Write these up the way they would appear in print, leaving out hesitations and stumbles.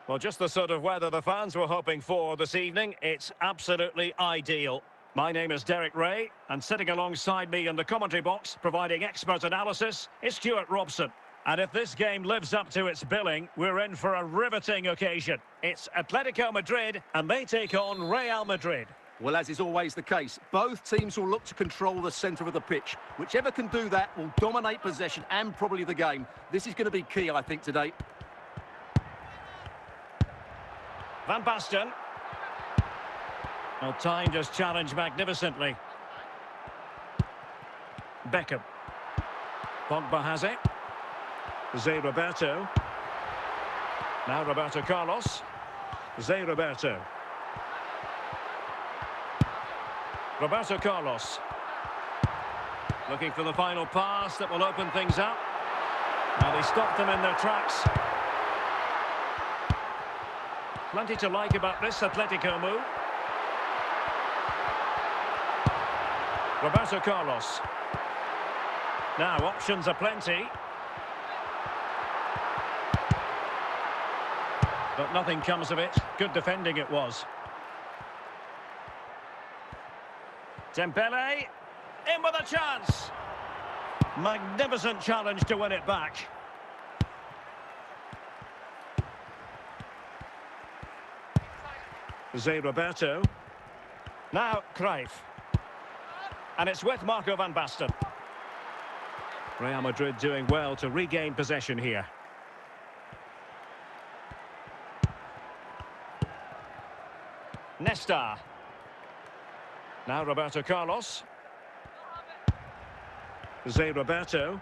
Well, just the sort of weather the fans were hoping for this evening. It's absolutely ideal. My name is Derek Ray, and sitting alongside me in the commentary box, providing expert analysis, is Stuart Robson. And if this game lives up to its billing, we're in for a riveting occasion. It's Atletico Madrid, and they take on Real Madrid. Well, as is always the case, both teams will look to control the centre of the pitch. Whichever can do that will dominate possession and probably the game. This is going to be key, I think, today. Van Basten. Well, timed his challenge magnificently. Beckham. Pogba has it. Zé Roberto. Now Roberto Carlos. Zé Roberto. Roberto Carlos. Looking for the final pass that will open things up. Now they stopped them in their tracks. Plenty to like about this Atletico move. Roberto Carlos. Now options are plenty. But nothing comes of it. Good defending it was. Dembele, in with a chance. Magnificent challenge to win it back. Zé Roberto. Now Cruyff. And it's with Marco van Basten. Real Madrid doing well to regain possession here. Nesta. Now Roberto Carlos. Zé Roberto.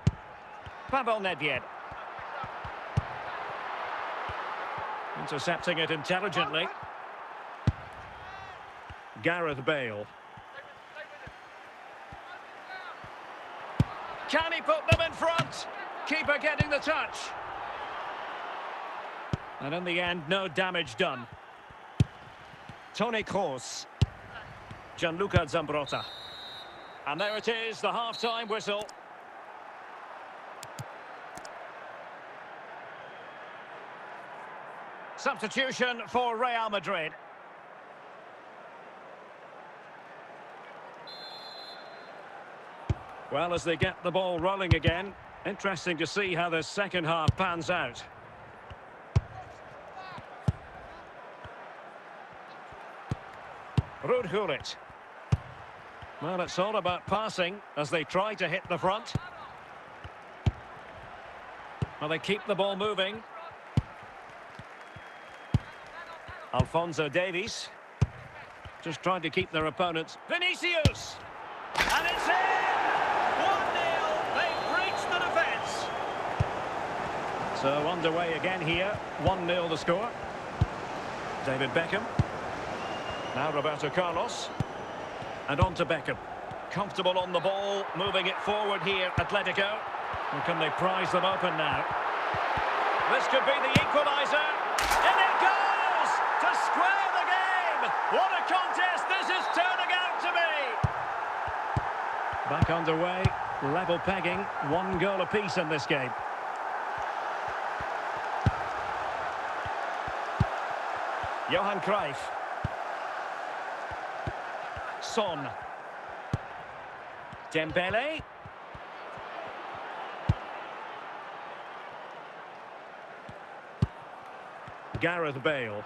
Pavel Nedved. Intercepting it intelligently. Gareth Bale. Can he put them in front? Keeper getting the touch. And in the end, no damage done. Toni Kroos. Gianluca Zambrotta. And there it is, the half-time whistle. Substitution for Real Madrid. Well, as they get the ball rolling again, interesting to see how the second half pans out. Ruud Gullit. Well, it's all about passing as they try to hit the front. Well, they keep the ball moving. Alphonso Davies. Just trying to keep their opponents. Vinicius! And it's in! 1-0, they've breached the defence. So underway again here, 1-0 the score. David Beckham. Now Roberto Carlos. And on to Beckham. Comfortable on the ball, moving it forward here, Atletico. And can they prize them open now? This could be the equaliser. And it goes! To square the game! What a contest this is turning out to be! Back underway, level pegging, 1 goal apiece in this game. Johan Cruyff. Son. Dembele. Gareth Bale.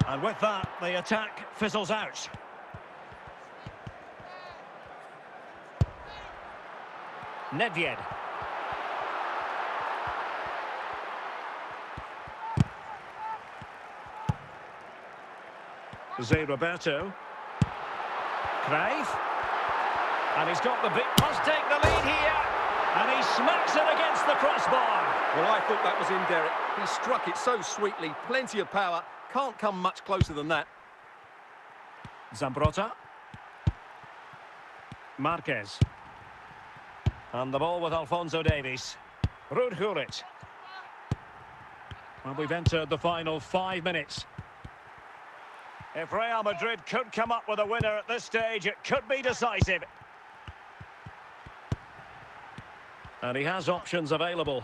And with that, the attack fizzles out. Nedved. Zé Roberto. Cruyff. And he's got the big... Must take the lead here. And he smacks it against the crossbar. Well, I thought that was in, Derek. He struck it so sweetly. Plenty of power. Can't come much closer than that. Zambrotta. Marquez. And the ball with Alphonso Davies. Ruud Gullit. Well, we've entered the final 5 minutes. If Real Madrid could come up with a winner at this stage, it could be decisive. And he has options available.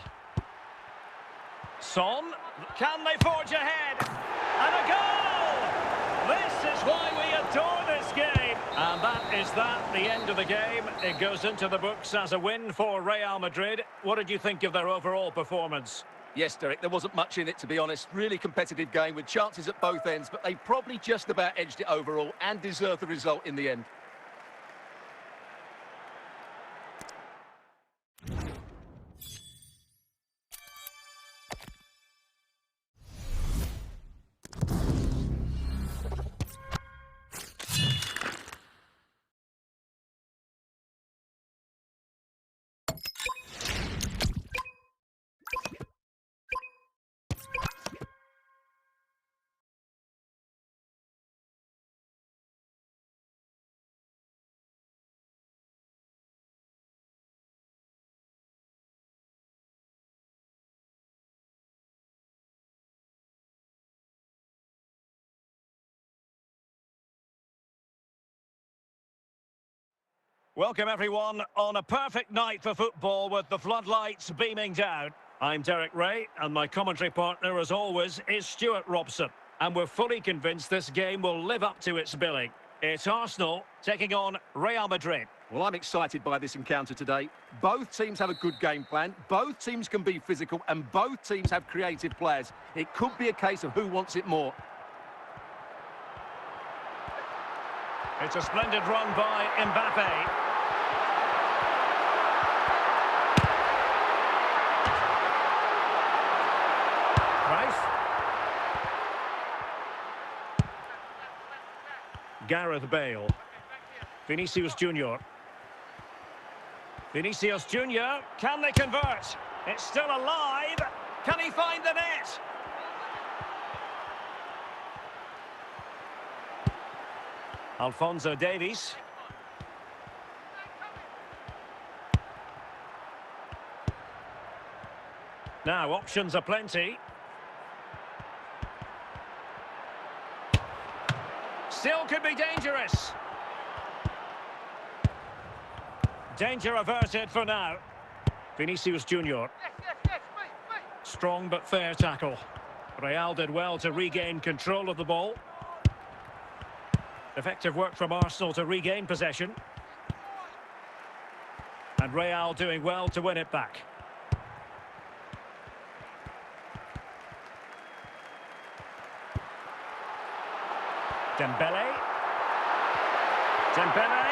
Son, can they forge ahead? And a goal! This is why we adore this game. And that is the end of the game. It goes into the books as a win for Real Madrid. What did you think of their overall performance? Yes, Derek, there wasn't much in it, to be honest. Really competitive game with chances at both ends, but they probably just about edged it overall and deserved the result in the end. Welcome everyone on a perfect night for football with the floodlights beaming down. I'm Derek Ray and my commentary partner as always is Stuart Robson. And we're fully convinced this game will live up to its billing. It's Arsenal taking on Real Madrid. Well, I'm excited by this encounter today. Both teams have a good game plan, both teams can be physical and both teams have creative players. It could be a case of who wants it more. It's a splendid run by Mbappe. Gareth Bale. Vinicius Junior. Vinicius Junior. Can they convert? It's still alive. Can he find the net? Alphonso Davies. Now options are plenty. Still could be dangerous. Danger averted for now. Vinicius Junior. Strong but fair tackle. Real did well to regain control of the ball. Effective work from Arsenal to regain possession. And Real doing well to win it back. Dembele. Dembele.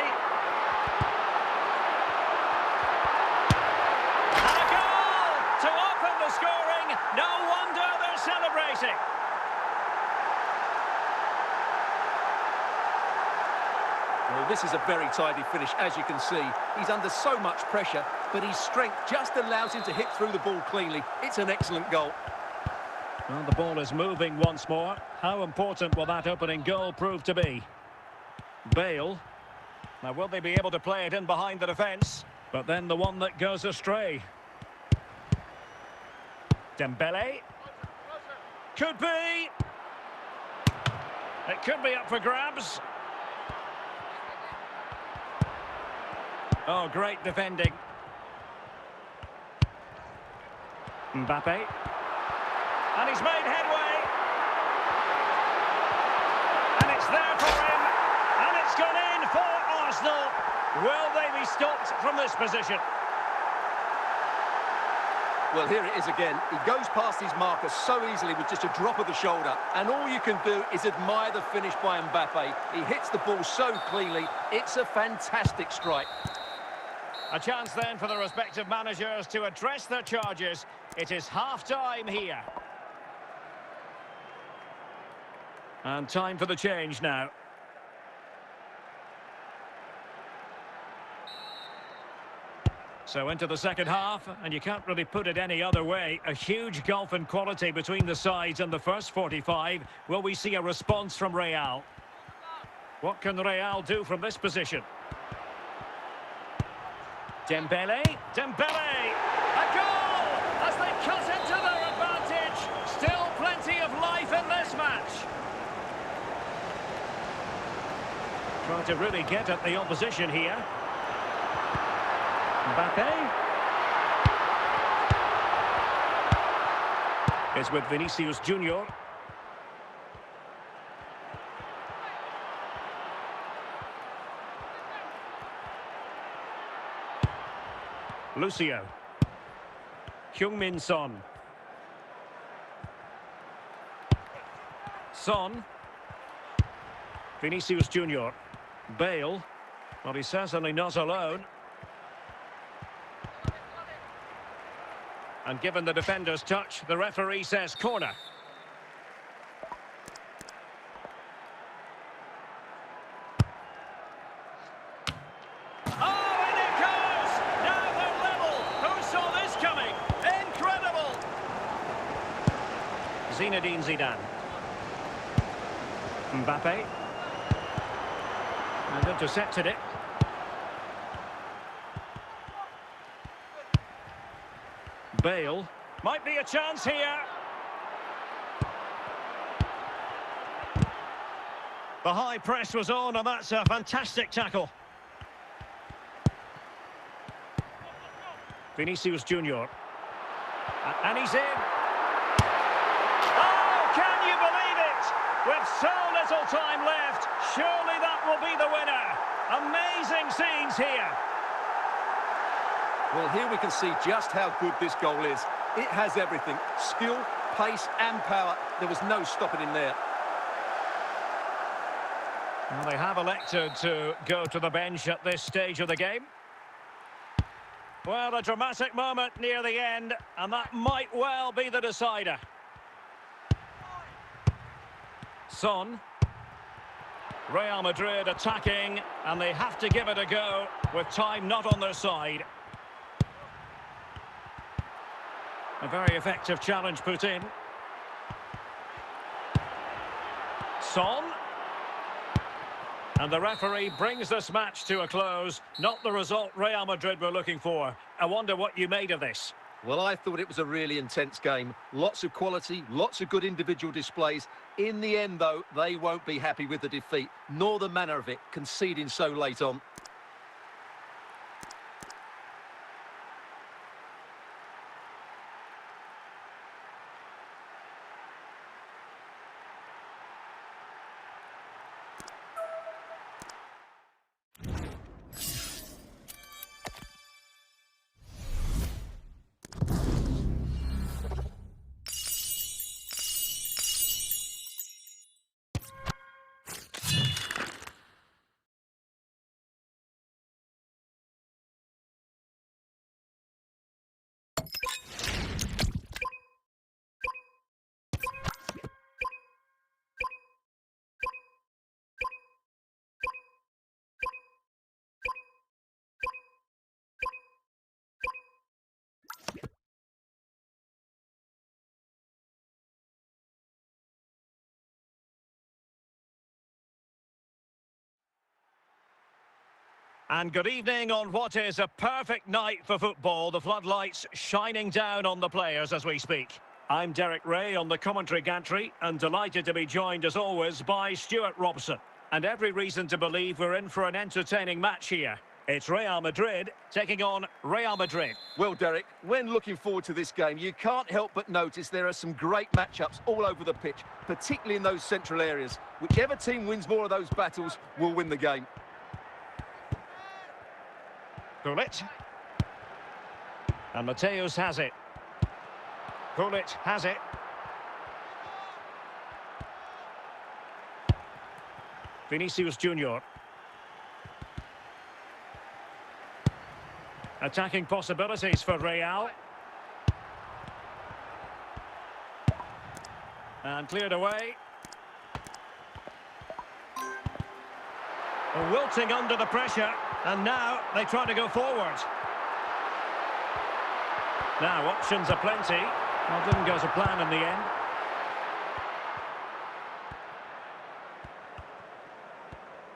And a goal to open the scoring. No wonder they're celebrating. Well, this is a very tidy finish, as you can see. He's under so much pressure, but his strength just allows him to hit through the ball cleanly. It's an excellent goal. Well, the ball is moving once more. How important will that opening goal prove to be? Bale. Now, will they be able to play it in behind the defence? But then the one that goes astray. Dembele. Could be. It could be up for grabs. Oh, great defending. Mbappe. And he's made headway. And it's there for him. And it's gone in for Arsenal. Will they be stopped from this position? Well, here it is again. He goes past his marker so easily with just a drop of the shoulder. And all you can do is admire the finish by Mbappe. He hits the ball so cleanly. It's a fantastic strike. A chance then for the respective managers to address their charges. It is half-time here. And time for the change now. So into the second half, and you can't really put it any other way. A huge gulf in quality between the sides in the first 45. Will we see a response from Real? What can Real do from this position? Dembele. Dembele! A goal! As they cut into their advantage. Still plenty of life in this match. Trying to really get at the opposition here. Mbappe. is with Vinicius Junior. Lucio. Heung-min Son. Son. Vinicius Junior. Bale. Well, he's certainly not alone. And given the defender's touch, the referee says corner. Oh, and it goes! Now they're level. Who saw this coming? Incredible! Zinedine Zidane. Mbappe. And intercepted it. Bale. Might be a chance here. The high press was on, and that's a fantastic tackle. Vinicius Junior. And he's in. Oh, can you believe it? With so little time left, surely that will be the winner. Amazing scenes here. Well, here we can see just how good this goal is. It has everything. Skill, pace and power. There was no stopping him there. Well, they have elected to go to the bench at this stage of the game. Well, a dramatic moment near the end, and that might well be the decider. Son. Real Madrid attacking, and they have to give it a go with time not on their side. A very effective challenge put in. Son. And the referee brings this match to a close. Not the result Real Madrid were looking for. I wonder what you made of this. Well, I thought it was a really intense game. Lots of quality, lots of good individual displays. In the end, though, they won't be happy with the defeat, nor the manner of it, conceding so late on. And good evening on what is a perfect night for football. The floodlights shining down on the players as we speak. I'm Derek Ray on the commentary gantry and delighted to be joined as always by Stuart Robson. And every reason to believe we're in for an entertaining match here. It's Real Madrid taking on Real Madrid. Well, Derek, when looking forward to this game, you can't help but notice there are some great matchups all over the pitch, particularly in those central areas. Whichever team wins more of those battles will win the game. Gullit. And Mateus has it. Gullit has it. Vinicius Junior. Attacking possibilities for Real. And cleared away. Wilting under the pressure. And now they try to go forward. Now options are plenty. Well, didn't go to plan in the end.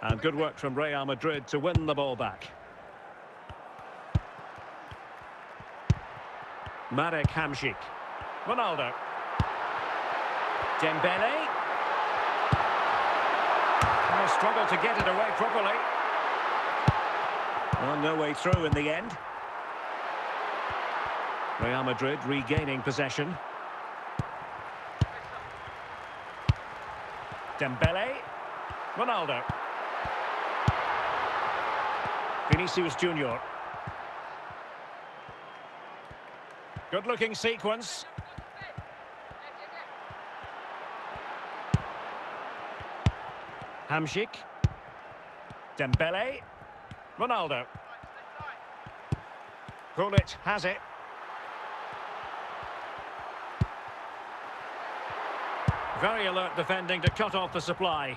And good work from Real Madrid to win the ball back. Marek Hamšík. Ronaldo. Dembele. Oh, struggled to get it away properly. Well, no way through in the end. Real Madrid regaining possession. Dembele. Ronaldo. Vinicius Junior. Good-looking sequence. Hamšík. Dembele. Ronaldo. Gullit has it. Very alert defending to cut off the supply.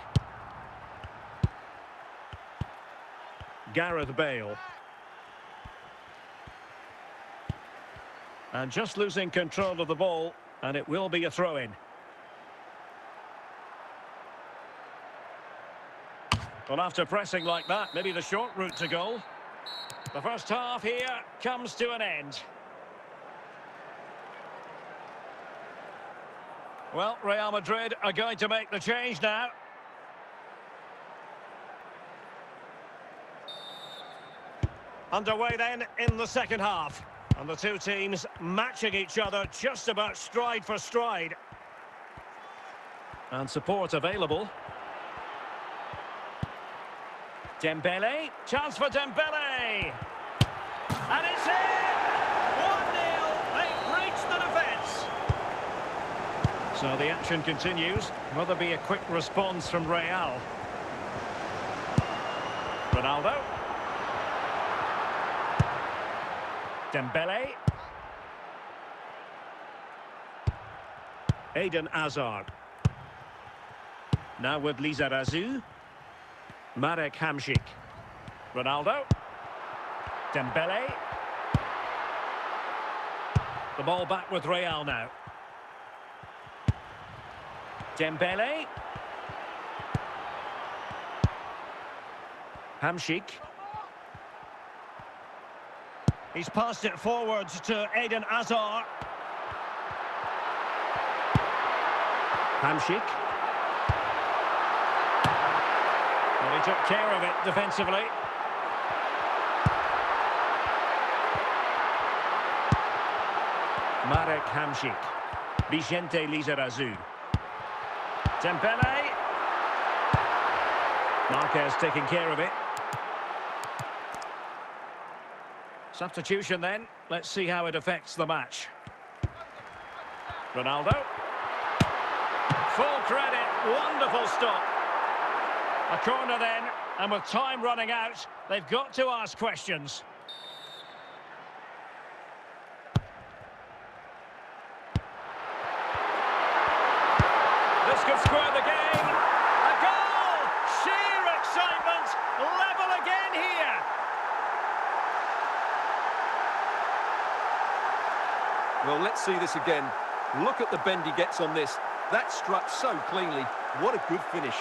Gareth Bale. And just losing control of the ball, and it will be a throw-in. Well, after pressing like that, maybe the short route to goal. The first half here comes to an end. Well, Real Madrid are going to make the change now. Underway then in the second half. And the two teams matching each other just about stride for stride. And support available. Dembele, chance for Dembele. And it's in! 1-0, they've reached the defence. So the action continues. Will there be a quick response from Real? Ronaldo. Dembele. Eden Hazard. Now with Lizarazu. Marek Hamšík. Ronaldo. Dembele. The ball back with Real now. Dembele. Hamšík. He's passed it forwards to Eden Hazard. Hamšík. Well, he took care of it defensively. Marek Hamšík. Vicente Lizarazu. Dembele. Marquez taking care of it. Substitution then. Let's see how it affects the match. Ronaldo. Full credit. Wonderful stop. A corner then, and with time running out, they've got to ask questions. This could square the game. A goal! Sheer excitement. Level again here. Well, let's see this again. Look at the bend he gets on this. That struck so cleanly. What a good finish.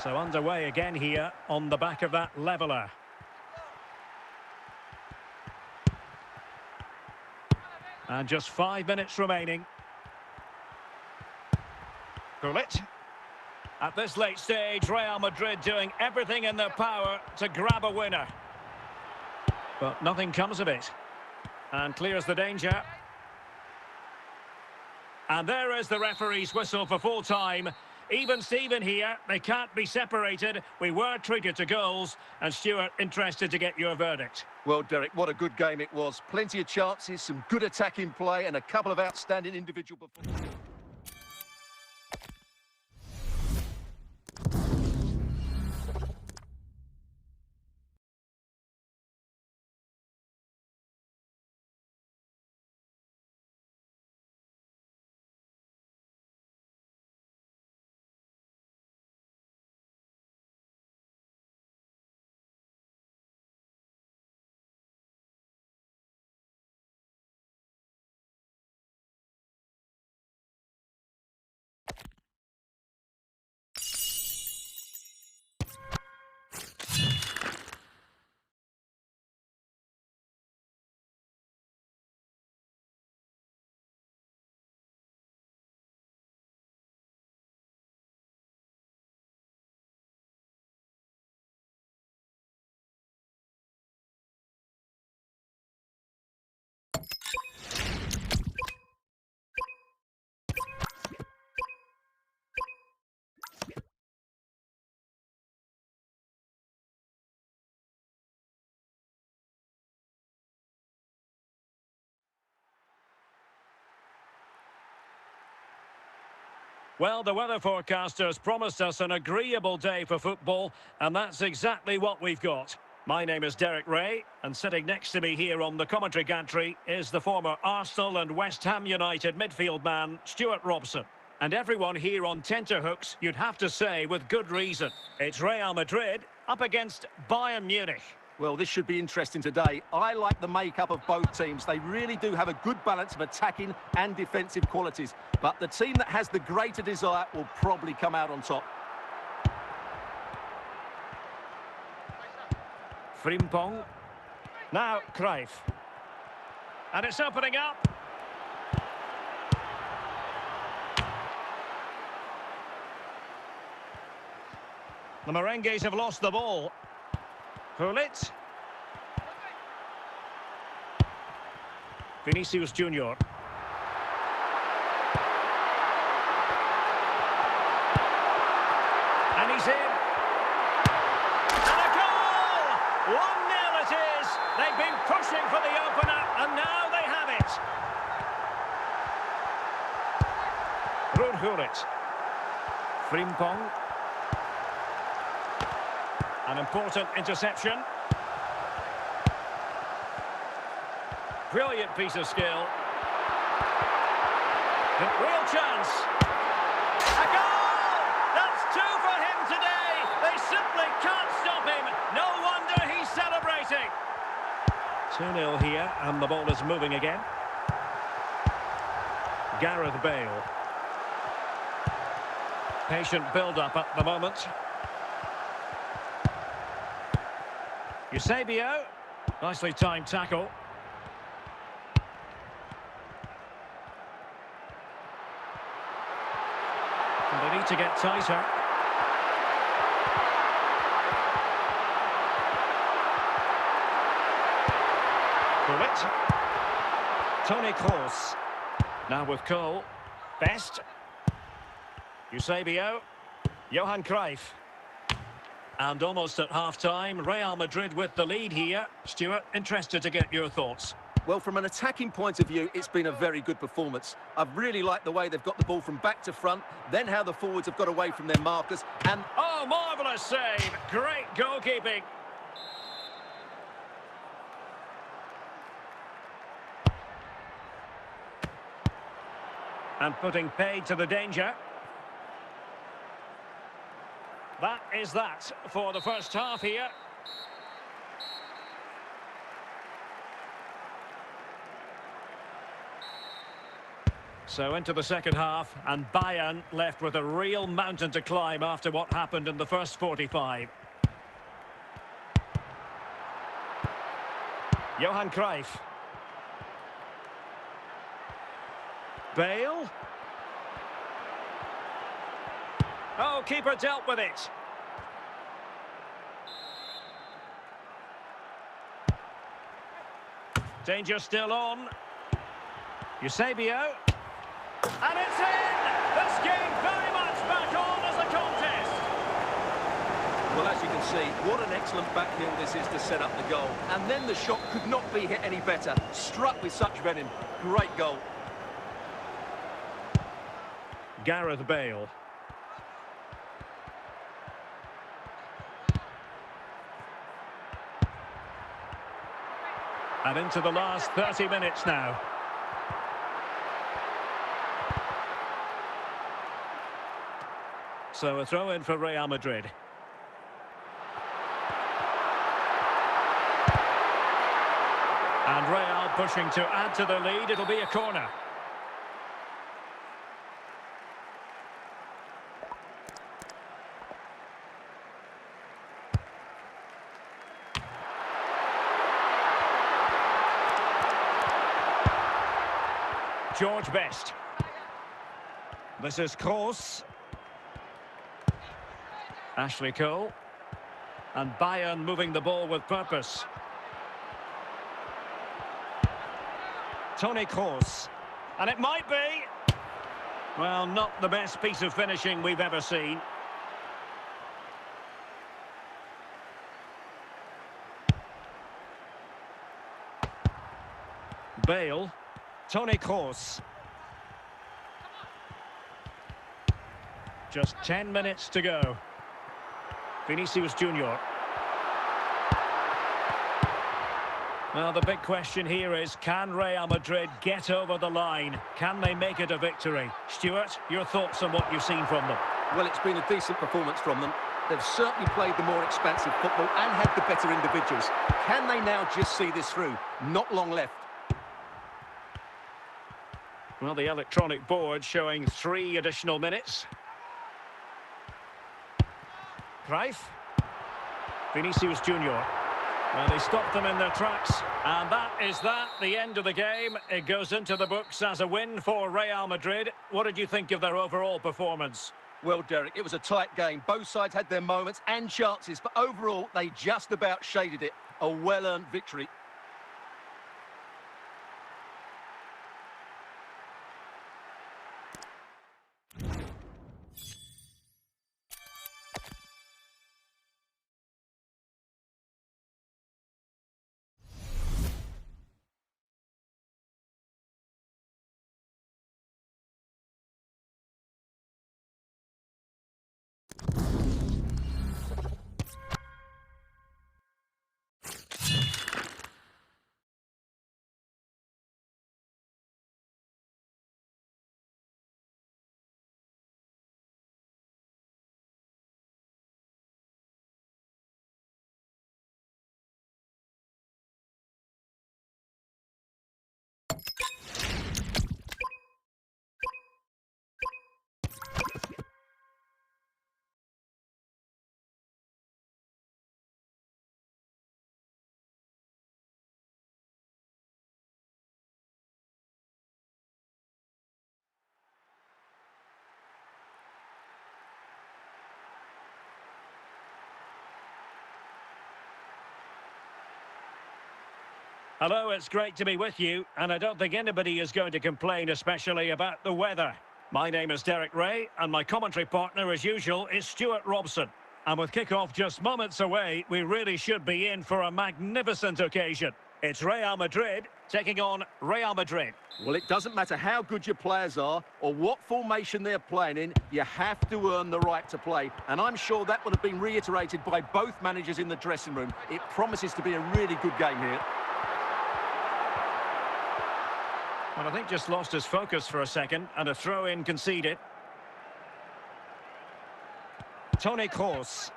So underway again here on the back of that leveller. And just 5 minutes remaining. Gullit. At this late stage, Real Madrid doing everything in their power to grab a winner. But nothing comes of it. And clears the danger. And there is the referee's whistle for full time. Even Steven here, they can't be separated. We were treated to goals. And Stuart, interested to get your verdict. Well, Derek, what a good game it was. Plenty of chances, some good attacking play, and a couple of outstanding individual performances. Well, the weather forecasters promised us an agreeable day for football, and that's exactly what we've got. My name is Derek Ray, and sitting next to me here on the commentary gantry is the former Arsenal and West Ham United midfield man, Stuart Robson. And everyone here on tenterhooks, you'd have to say with good reason. It's Real Madrid up against Bayern Munich. Well, this should be interesting today. I like the makeup of both teams. They really do have a good balance of attacking and defensive qualities. But the team that has the greater desire will probably come out on top. Frimpong. Now Cruyff. And it's opening up. The Merengues have lost the ball. Hullet. Vinicius Junior. And he's in. And a goal! 1-0 it is. They've been pushing for the opener, and now they have it. Ruud Hullet. Frimpong. An important interception. Brilliant piece of skill. Real chance. A goal! That's 2 for him today. They simply can't stop him. No wonder he's celebrating. 2-0 here, and the ball is moving again. Gareth Bale. Patient build-up at the moment. Eusebio, nicely timed tackle. And they need to get tighter. Bullet. Toni Kroos. Now with Cole. Best. Eusebio. Johan Cruyff. And almost at half-time, Real Madrid with the lead here. Stuart, interested to get your thoughts. Well, from an attacking point of view, it's been a very good performance. I've really liked the way they've got the ball from back to front, then how the forwards have got away from their markers, and... Oh, marvellous save! Great goalkeeping! And putting paid to the danger. That is that for the first half here. So into the second half, and Bayern left with a real mountain to climb after what happened in the first 45. Johan Cruyff. Bale. Oh, keeper dealt with it. Danger still on. Eusebio. And it's in! This game very much back on as a contest. Well, as you can see, what an excellent backheel this is to set up the goal. And then the shot could not be hit any better. Struck with such venom. Great goal. Gareth Bale. And into the last 30 minutes now. So a throw-in for Real Madrid. And Real pushing to add to the lead. It'll be a corner. George Best. This is Kroos. Ashley Cole. And Bayern moving the ball with purpose. Toni Kroos. And it might be. Well, not the best piece of finishing we've ever seen. Bale. Toni Kroos. Just 10 minutes to go. Vinicius Junior. Well, the big question here is, can Real Madrid get over the line? Can they make it a victory? Stuart, your thoughts on what you've seen from them? Well, it's been a decent performance from them. They've certainly played the more expansive football and had the better individuals. Can they now just see this through? Not long left. Well, the electronic board showing 3 additional minutes. Cruyff. Vinicius Junior. Well, they stopped them in their tracks. And that is that, the end of the game. It goes into the books as a win for Real Madrid. What did you think of their overall performance? Well, Derek, it was a tight game. Both sides had their moments and chances, but overall, they just about shaded it. A well-earned victory. Hello, it's great to be with you, and I don't think anybody is going to complain, especially about the weather. My name is Derek Ray, and my commentary partner, as usual, is Stuart Robson. And with kick-off just moments away, we really should be in for a magnificent occasion. It's Real Madrid taking on Real Madrid. Well, it doesn't matter how good your players are or what formation they're playing in, you have to earn the right to play. And I'm sure that would have been reiterated by both managers in the dressing room. It promises to be a really good game here. Well, I think just lost his focus for a second, and a throw-in conceded. Toni Kroos.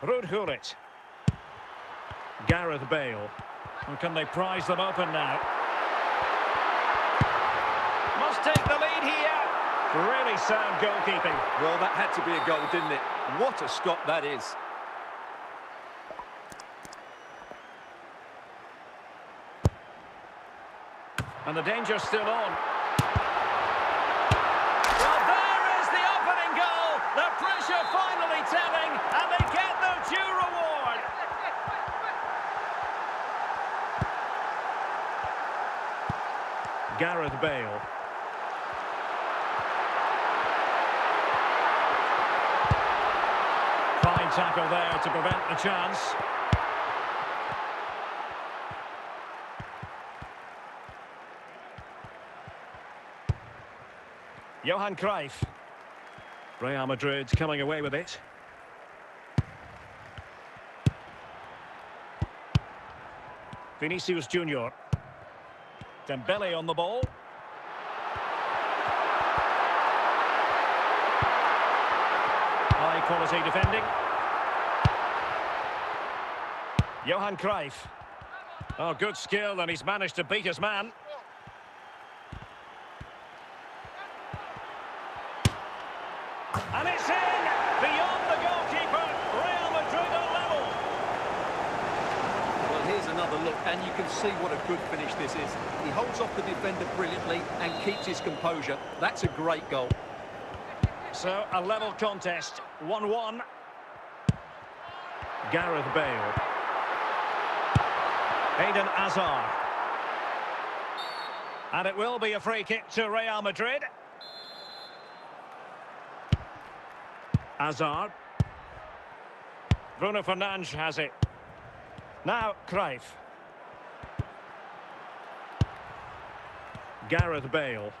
Ruud Gullit. Gareth Bale. And can they prize them open now? Must take the lead here. Really sound goalkeeping. Well, that had to be a goal, didn't it? What a stop that is. And the danger's still on. Well, there is the opening goal. The pressure finally telling, and they get their due reward. Gareth Bale. Fine tackle there to prevent the chance. Johan Cruyff. Real Madrid coming away with it. Vinicius Junior. Dembele on the ball. High quality defending. Johan Cruyff. Oh, good skill, and he's managed to beat his man. And it's in! Beyond the goalkeeper, Real Madrid are level. Well, here's another look, and you can see what a good finish this is. He holds off the defender brilliantly and keeps his composure. That's a great goal. So, a level contest, 1-1. Gareth Bale. Eden Hazard. And it will be a free kick to Real Madrid. Hazard. Bruno Fernandes has it. Now Cruyff. Gareth Bale.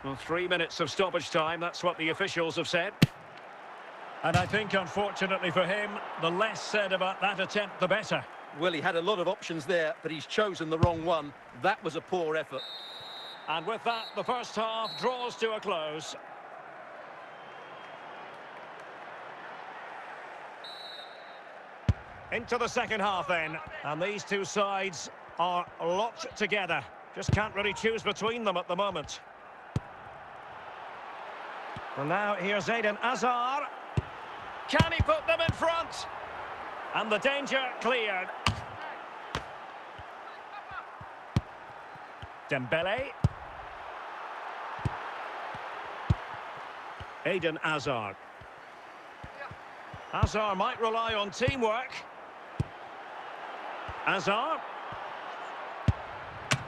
Well, 3 minutes of stoppage time, that's what the officials have said. And I think, unfortunately for him, the less said about that attempt, the better. Well, he had a lot of options there, but he's chosen the wrong one. That was a poor effort. And with that, the first half draws to a close. Into the second half then. And these two sides are locked together. Just can't really choose between them at the moment. And now here's Eden Hazard. Can he put them in front? And the danger cleared. Dembele. Eden Hazard. Hazard might rely on teamwork. Hazard.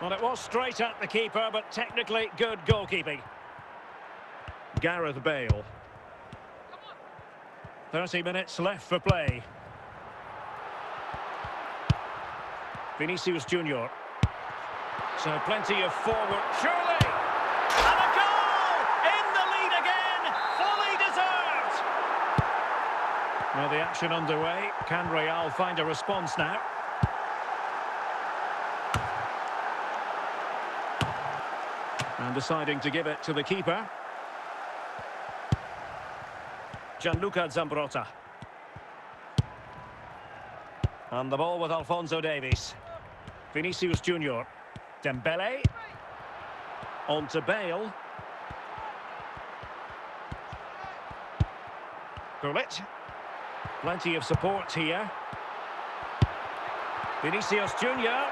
Well, it was straight at the keeper, but technically good goalkeeping. Gareth Bale. 30 minutes left for play. Vinicius Junior. So plenty of forward. Surely! And a goal! In the lead again! Fully deserved! Now the action underway. Can Real find a response now? And deciding to give it to the keeper. Gianluca Zambrotta. And the ball with Alphonso Davies. Vinicius Junior. Dembele. On to Bale. Gullit. Plenty of support here. Vinicius Junior.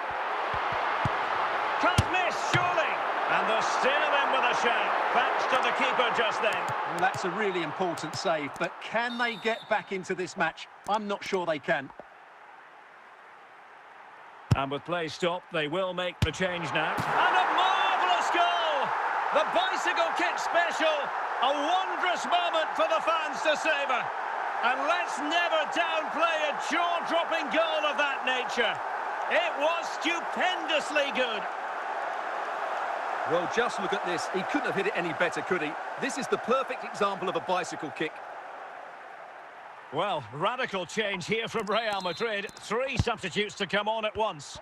Can't miss, surely. And they're still in with a shout, thanks to the keeper just then. Well, that's a really important save, but can they get back into this match? I'm not sure they can. And with play stopped, they will make the change now. And a marvellous goal! The bicycle kick special. A wondrous moment for the fans to savour. And let's never downplay a jaw-dropping goal of that nature. It was stupendously good. Well, just look at this. He couldn't have hit it any better, could he? This is the perfect example of a bicycle kick. Well, radical change here from Real Madrid. 3 substitutes to come on at once.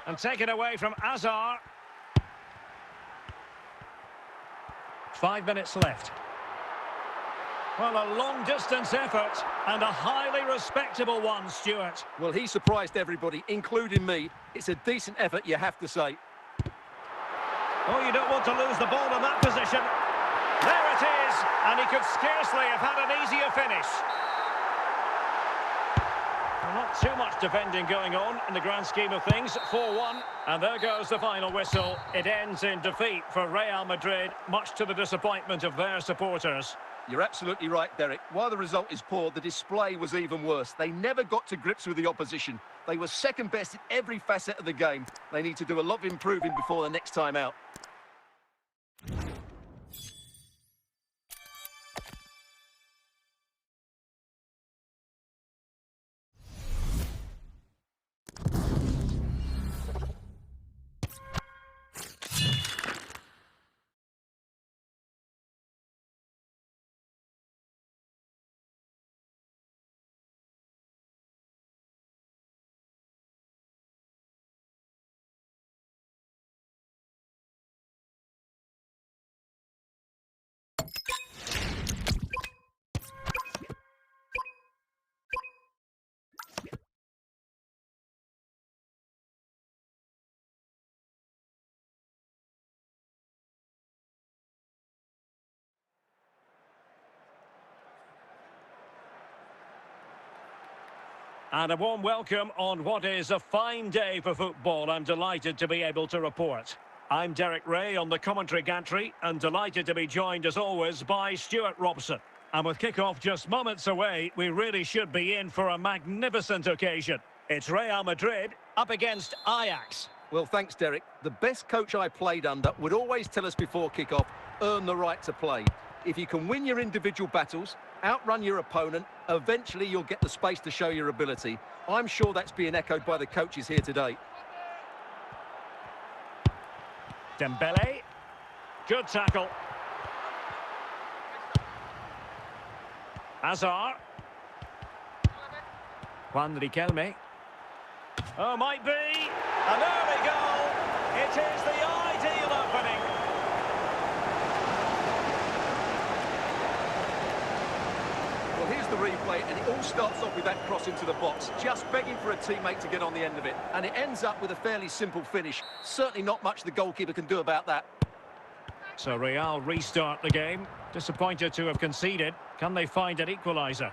And taken away from Hazard. 5 minutes left. Well, a long-distance effort and a highly respectable one, Stuart. Well, he surprised everybody, including me. It's a decent effort, you have to say. Oh, you don't want to lose the ball in that position. There it is, and he could scarcely have had an easier finish. Well, not too much defending going on in the grand scheme of things. 4-1, and there goes the final whistle. It ends in defeat for Real Madrid, much to the disappointment of their supporters. You're absolutely right, Derek. While the result is poor, the display was even worse. They never got to grips with the opposition. They were second best in every facet of the game. They need to do a lot of improving before the next time out. And a warm welcome on what is a fine day for football. I'm delighted to be able to report. I'm Derek Ray on the commentary gantry and delighted to be joined as always by Stuart Robson. And with kick-off just moments away, we really should be in for a magnificent occasion. It's Real Madrid up against Ajax. Well, thanks, Derek. The best coach I played under would always tell us before kick-off, earn the right to play. If you can win your individual battles, outrun your opponent, eventually you'll get the space to show your ability. I'm sure that's being echoed by the coaches here today. Dembele. Good tackle. Hazard. Juan Riquelme. Oh, might be. An early goal. It is the ideal opening. Well, here's the replay, and it all starts off with that cross into the box, just begging for a teammate to get on the end of it. And it ends up with a fairly simple finish. Certainly not much the goalkeeper can do about that. So Real restart the game. Disappointed to have conceded. Can they find an equaliser?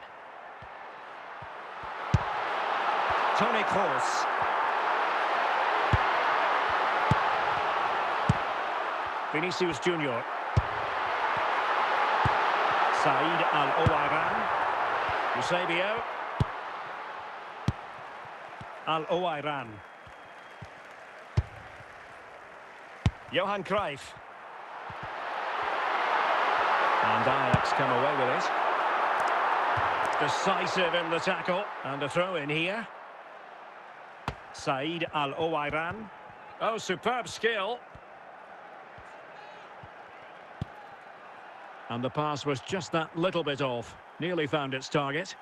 Toni Kroos. Vinicius Junior. Said Al-Owairan. Eusebio. Al-Owairan. Johan Cruyff. And Ajax come away with it. Decisive in the tackle. And a throw in here. Said Al-Owairan. Oh, superb skill. And the pass was just that little bit off. Nearly found its target.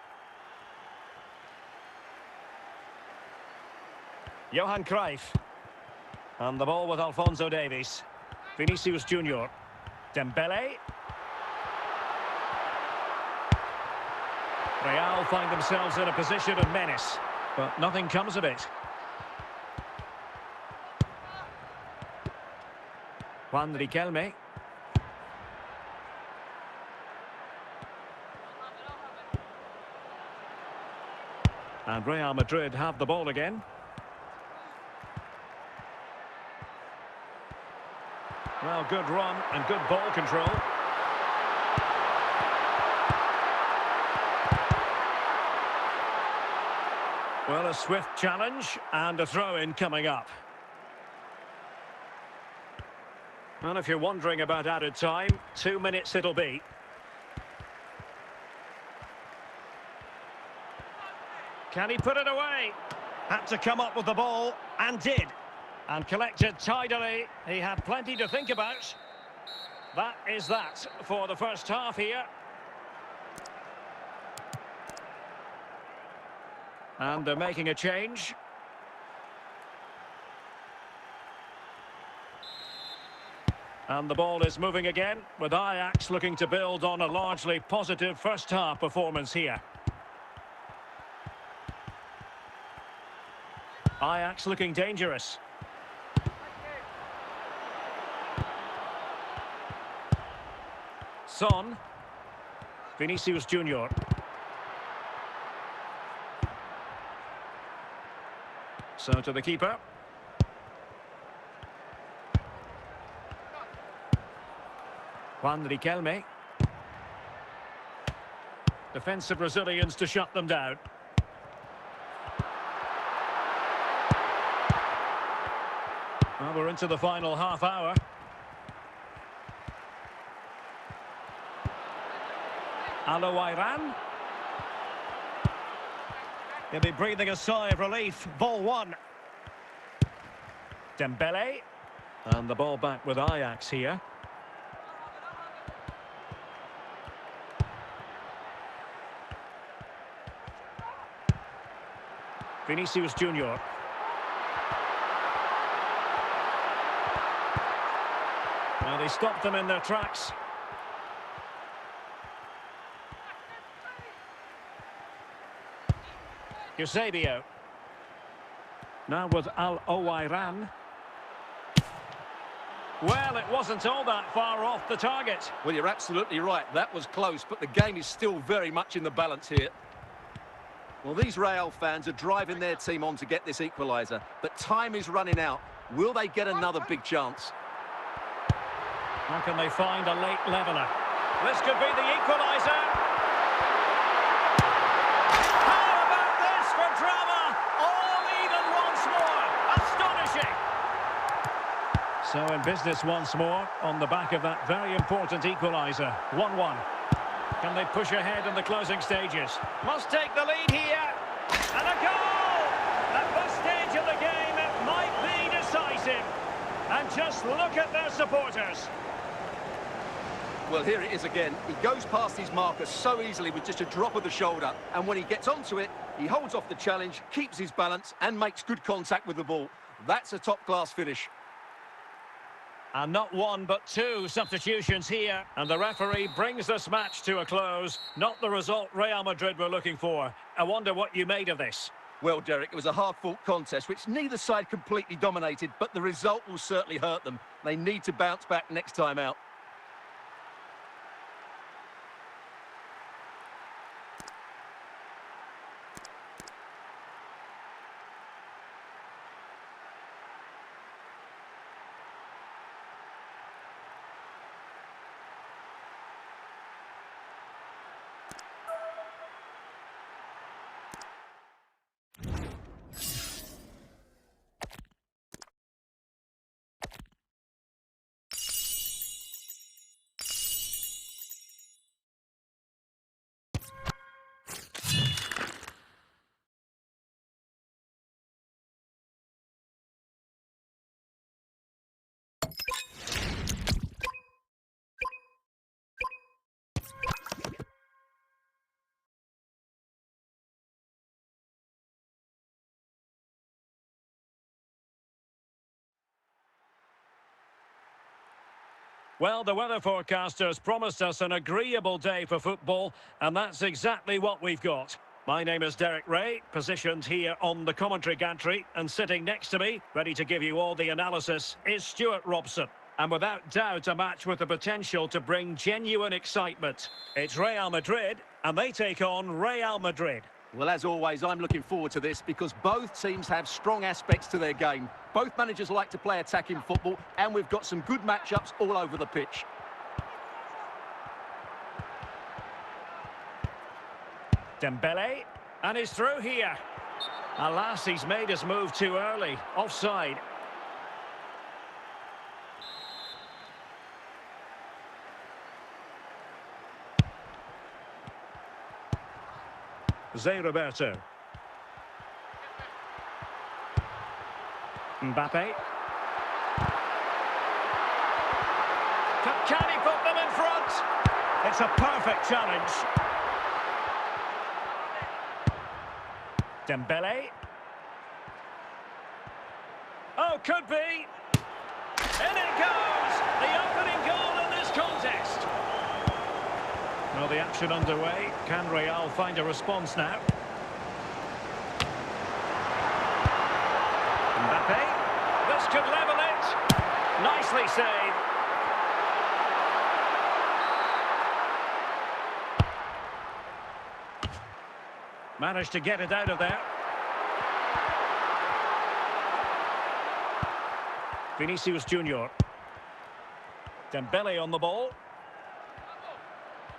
Johan Cruyff. And the ball with Alphonso Davies. Vinicius Junior. Dembele. Real find themselves in a position of menace, but nothing comes of it. Juan Riquelme. And Real Madrid have the ball again. Well, good run and good ball control. Well, a swift challenge and a throw-in coming up. Well, if you're wondering about added time, 2 minutes it'll be. Can he put it away? Had to come up with the ball, and did. And collected tidily. He had plenty to think about. That is that for the first half here. And they're making a change. And the ball is moving again, with Ajax looking to build on a largely positive first half performance here. Ajax looking dangerous. Son. Vinicius Junior. So to the keeper. Juan Riquelme. Defensive Brazilians to shut them down. Well, we're into the final half hour. Al-Owairan. He'll be breathing a sigh of relief. Ball one. Dembele. And the ball back with Ajax here. Vinicius Junior. Well, they stopped them in their tracks. Eusebio. Now with Al-Owairan. Well, it wasn't all that far off the target. Well, you're absolutely right. That was close, but the game is still very much in the balance here. Well, these Real fans are driving their team on to get this equaliser, but time is running out. Will they get another big chance? How can they find a late leveller? This could be the equaliser. How about this for drama? All even once more. Astonishing. So in business once more on the back of that very important equaliser. 1-1. Can they push ahead in the closing stages? Must take the lead here. And a goal! At this stage of the game, it might be decisive. And just look at their supporters. Well, here it is again. He goes past his marker so easily with just a drop of the shoulder. And when he gets onto it, he holds off the challenge, keeps his balance, and makes good contact with the ball. That's a top-class finish. And not one, but two substitutions here. And the referee brings this match to a close. Not the result Real Madrid were looking for. I wonder what you made of this. Well, Derek, it was a hard-fought contest, which neither side completely dominated, but the result will certainly hurt them. They need to bounce back next time out. Well, the weather forecasters promised us an agreeable day for football, and that's exactly what we've got. My name is Derek Ray, positioned here on the commentary gantry, and sitting next to me, ready to give you all the analysis, is Stuart Robson. And without doubt, a match with the potential to bring genuine excitement. It's Real Madrid, and they take on Real Madrid. Well, as always, I'm looking forward to this because both teams have strong aspects to their game. Both managers like to play attacking football, and we've got some good matchups all over the pitch. Dembele, and he's through here. Alas, he's made his move too early. Offside. Zé Roberto. Mbappe. Can he put them in front? It's a perfect challenge. Dembele. Oh, could be. In it goes! The opening goal in this contest. Well, the action underway. Can Real find a response now? Mbappe. This could level it. Nicely saved. Managed to get it out of there. Vinicius Junior. Dembele on the ball.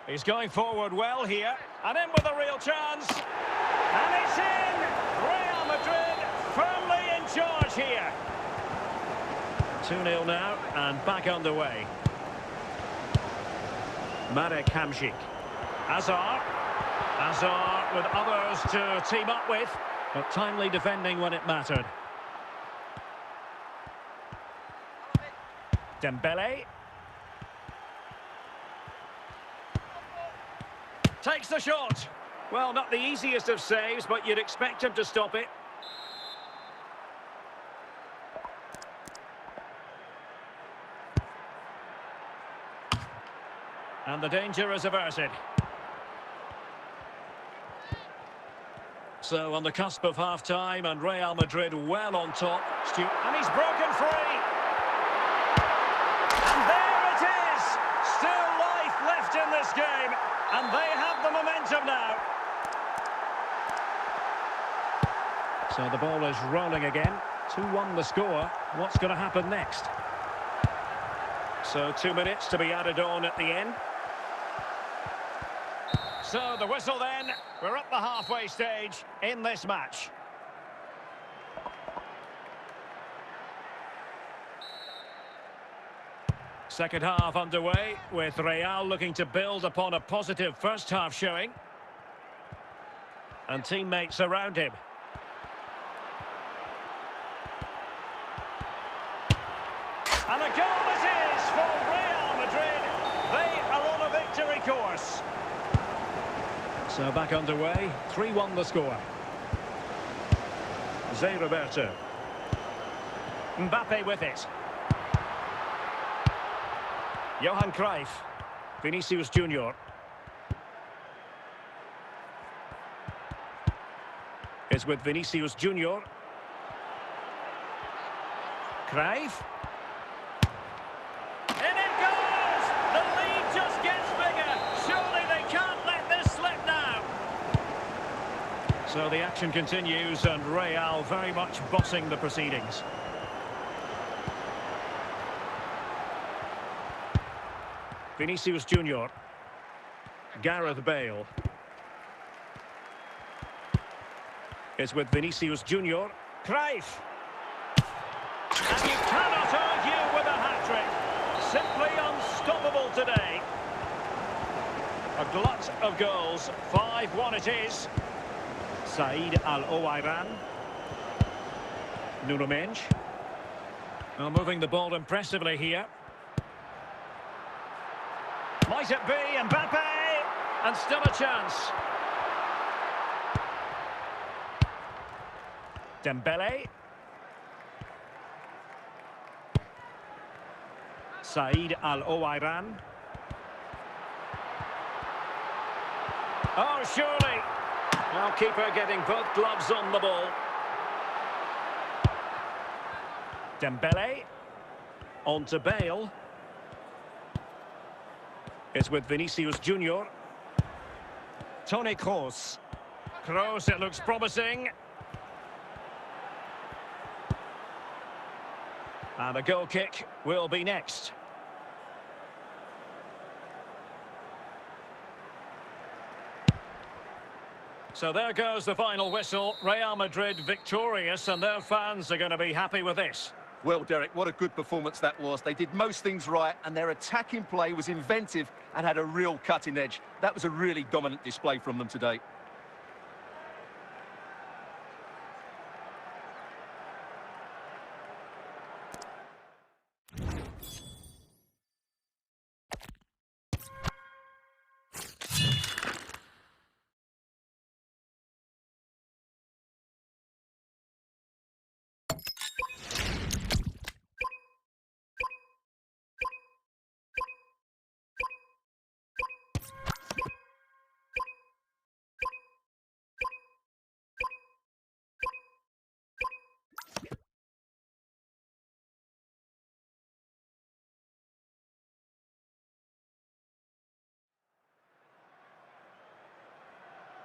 He's going forward well here. And in with a real chance. And it's in! Real Madrid firmly in charge here. 2-0 now and back underway. Marek Hamšík. Hazard. Hazard with others to team up with, but timely defending when it mattered. Dembele. Takes the shot. Well, not the easiest of saves, but you'd expect him to stop it. And the danger is averted. So on the cusp of half-time and Real Madrid well on top. And he's broken free. And there it is! Still life left in this game. And they have the momentum now. So the ball is rolling again. 2-1 the score. What's going to happen next? So 2 minutes to be added on at the end. So the whistle then. We're at the halfway stage in this match. Second half underway, with Real looking to build upon a positive first half showing. And teammates around him. course. So back underway, 3-1 the score. Zé Roberto. Mbappe with it. Johan Cruyff. Vinicius Junior. Is with Vinicius Junior. Cruyff. In it goes! The lead just gets bigger. Surely they can't let this slip now. So the action continues and Real very much bossing the proceedings. Vinicius Junior. Gareth Bale. Is with Vinicius Junior. Cruyff. And you cannot argue with a hat-trick. Simply unstoppable today. A glut of goals. 5-1 it is. Saïd Al-Owairan. Nuno Mendes. Well, moving the ball impressively here. Might it be Mbappe? And still a chance. Dembele. Saïd Al-Owairan. Oh, surely. Now keeper getting both gloves on the ball. Dembele. On to Bale. It's with Vinicius Junior. Toni Kroos. Kroos, it looks promising. And a goal kick will be next. So there goes the final whistle. Real Madrid victorious, and their fans are going to be happy with this. Well, Derek, what a good performance that was. They did most things right, and their attacking play was inventive and had a real cutting edge. That was a really dominant display from them today.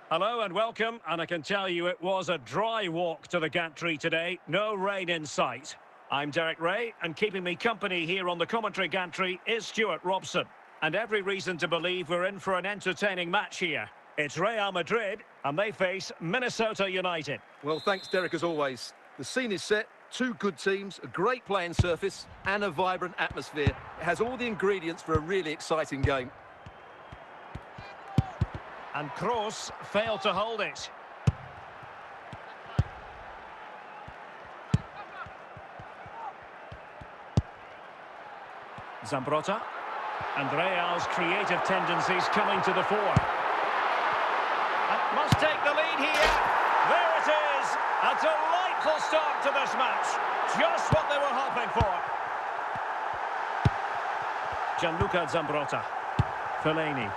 Hello and welcome, and I can tell you it was a dry walk to the gantry today. No rain in sight. I'm Derek Ray, and keeping me company here on the commentary gantry is Stuart Robson. And every reason to believe we're in for an entertaining match here. It's Real Madrid, and they face Minnesota United. Well, thanks, Derek, as always. The scene is set, two good teams, a great playing surface, and a vibrant atmosphere. It has all the ingredients for a really exciting game. And Kroos failed to hold it. Zambrotta. And Real's creative tendencies coming to the fore. And must take the lead here. There it is. A delightful start to this match. Just what they were hoping for. Gianluca Zambrotta. Fellaini.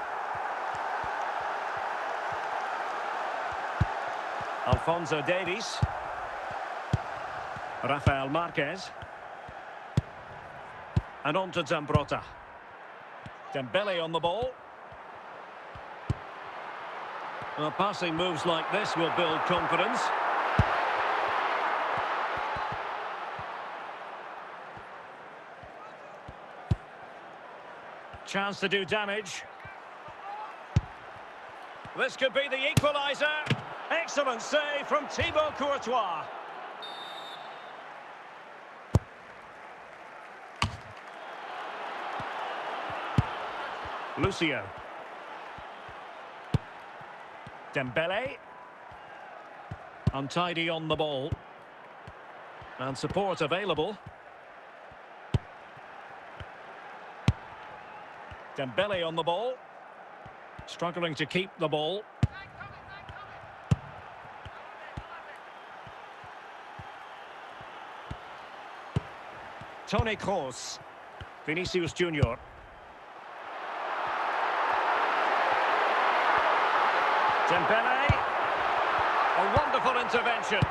Alphonso Davies. Rafael Marquez. And on to Zambrotta. Dembele on the ball. Well, passing moves like this will build confidence. Chance to do damage. This could be the equaliser. Excellent save from Thibaut Courtois. Lucio. Dembele. Untidy on the ball. And support available. Dembele on the ball. Struggling to keep the ball. Toni Kroos. Vinicius Junior. Dembele. A wonderful intervention.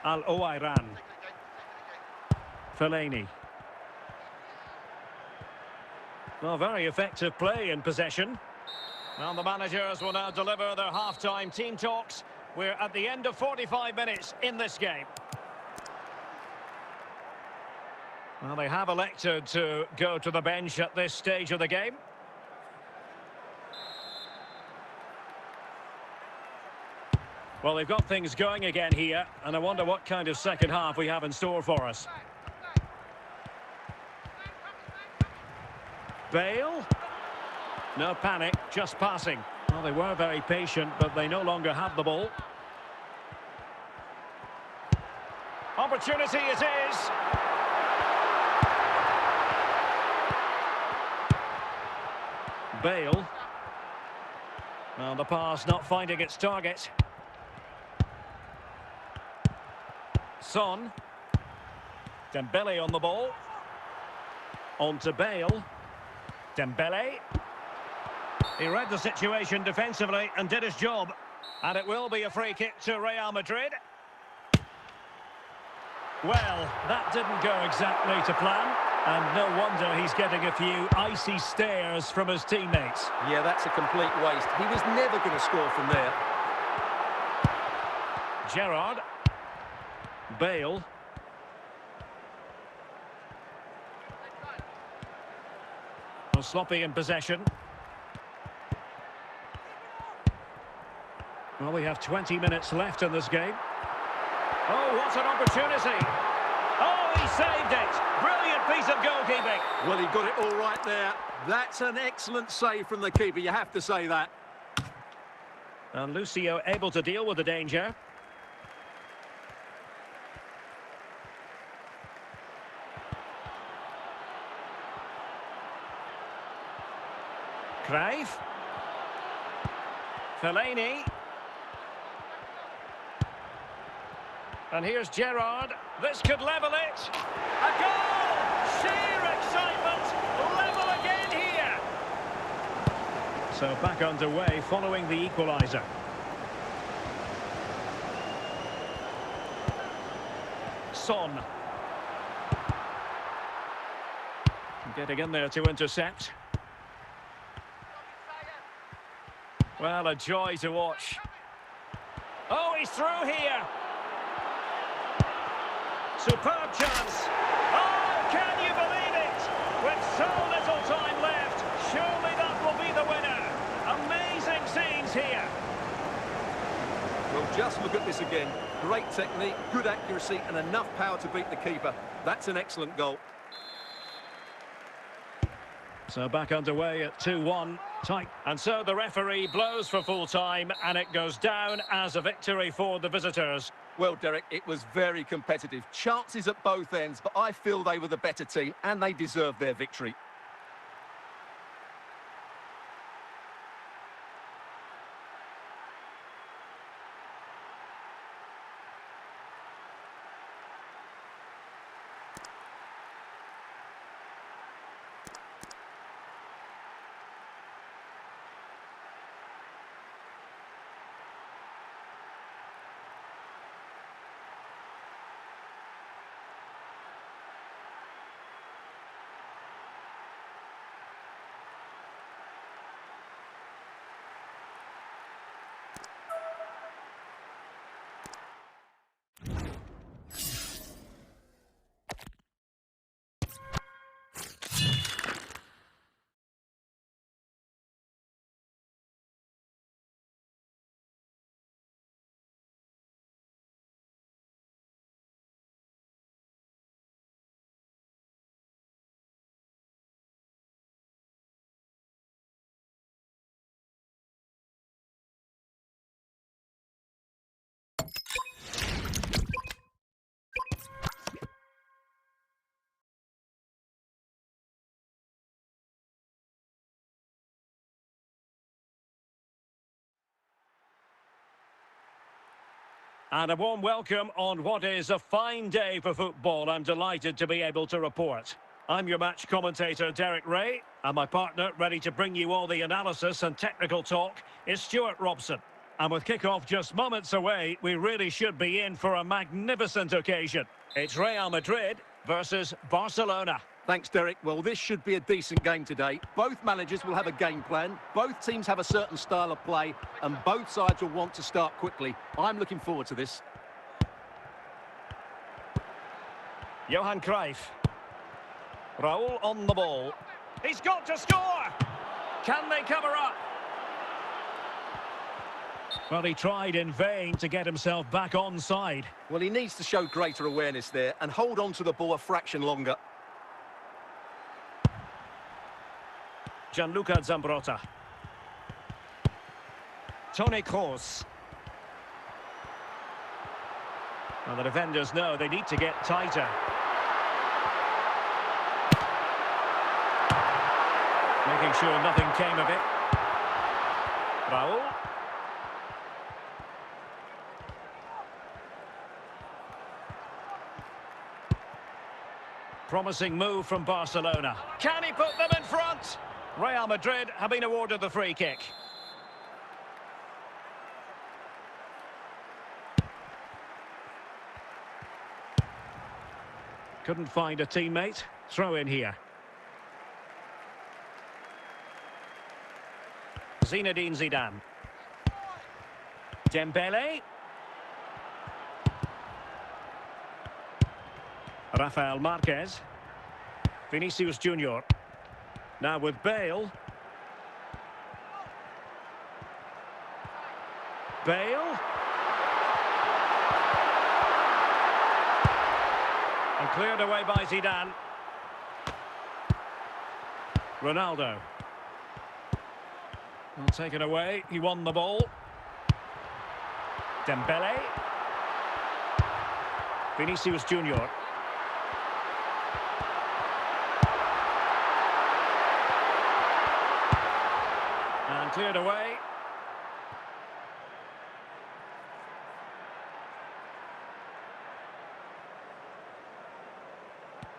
Al-Owairan. Fellaini. Well, very effective play in possession. Well, the managers will now deliver their half-time team talks. We're at the end of 45 minutes in this game. Well, they have elected to go to the bench at this stage of the game. Well, they've got things going again here, and I wonder what kind of second half we have in store for us. Bale. No panic, just passing. Well, they were very patient, but they no longer have the ball. Opportunity it is. Bale. Well, the pass not finding its target. Son. Dembele on the ball. On to Bale. Dembele. He read the situation defensively and did his job. And it will be a free kick to Real Madrid. Well, that didn't go exactly to plan. And no wonder he's getting a few icy stares from his teammates. Yeah, that's a complete waste. He was never going to score from there. Gerrard. Bale. Well, sloppy in possession. Well, we have 20 minutes left in this game. Oh, what an opportunity. Oh, he saved it. Brilliant piece of goalkeeping. Well, he got it all right there. That's an excellent save from the keeper, you have to say that. And Lucio able to deal with the danger. Cruyff. Fellaini. And here's Gerrard. This could level it. A goal! Sheer excitement. Level again here. So back underway following the equaliser. Son. Getting in there to intercept. Well, a joy to watch. Oh, he's through here. Superb chance. Oh, can you believe it? With so little time left, surely that will be the winner. Amazing scenes here. Well, just look at this again. Great technique, good accuracy, and enough power to beat the keeper. That's an excellent goal. So back underway at 2-1, tight. And so the referee blows for full time, and it goes down as a victory for the visitors. Well, Derek, it was very competitive. Chances at both ends, but I feel they were the better team, and they deserved their victory. And a warm welcome on what is a fine day for football. I'm delighted to be able to report. I'm your match commentator, Derek Ray, and my partner, ready to bring you all the analysis and technical talk, is Stuart Robson. And with kick-off just moments away, we really should be in for a magnificent occasion. It's Real Madrid versus Barcelona. Thanks, Derek. Well, this should be a decent game today. Both managers will have a game plan. Both teams have a certain style of play, and both sides will want to start quickly. I'm looking forward to this. Johan Cruyff. Raul on the ball. He's got to score! Can they cover up? Well, he tried in vain to get himself back onside. Well, he needs to show greater awareness there and hold on to the ball a fraction longer. Gianluca Zambrotta. Toni Kroos. Well, the defenders know they need to get tighter. Making sure nothing came of it. Raul. Promising move from Barcelona. Can he put them in front? Real Madrid have been awarded the free kick. Couldn't find a teammate. Throw in here. Zinedine Zidane. Dembele. Rafael Marquez. Vinicius Junior. Now with Bale. Bale. And cleared away by Zidane. Ronaldo. Well, taken away. He won the ball. Dembele. Vinicius Junior. And cleared away.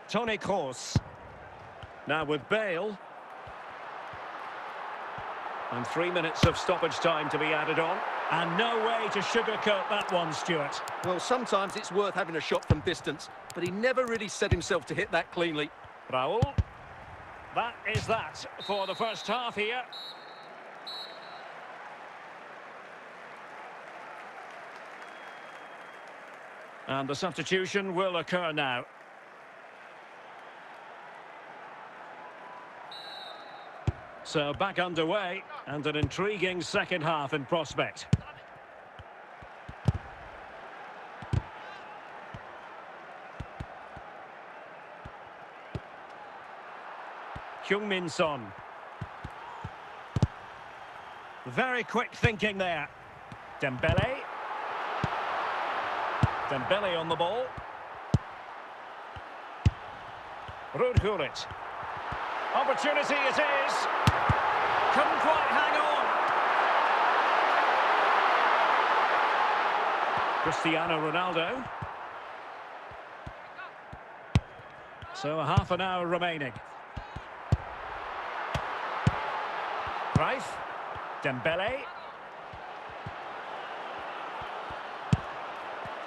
Toni Kroos. Now with Bale. And 3 minutes of stoppage time to be added on. And no way to sugarcoat that one, Stuart. Well, sometimes it's worth having a shot from distance, but he never really set himself to hit that cleanly. Raul. That is that for the first half here. And the substitution will occur now. So back underway, and an intriguing second half in prospect. Heung-min Son. Very quick thinking there. Dembele. Dembele on the ball. Ruud Gullit. Opportunity it is. Couldn't quite hang on. Cristiano Ronaldo. So a half an hour remaining. Cruyff. Dembele.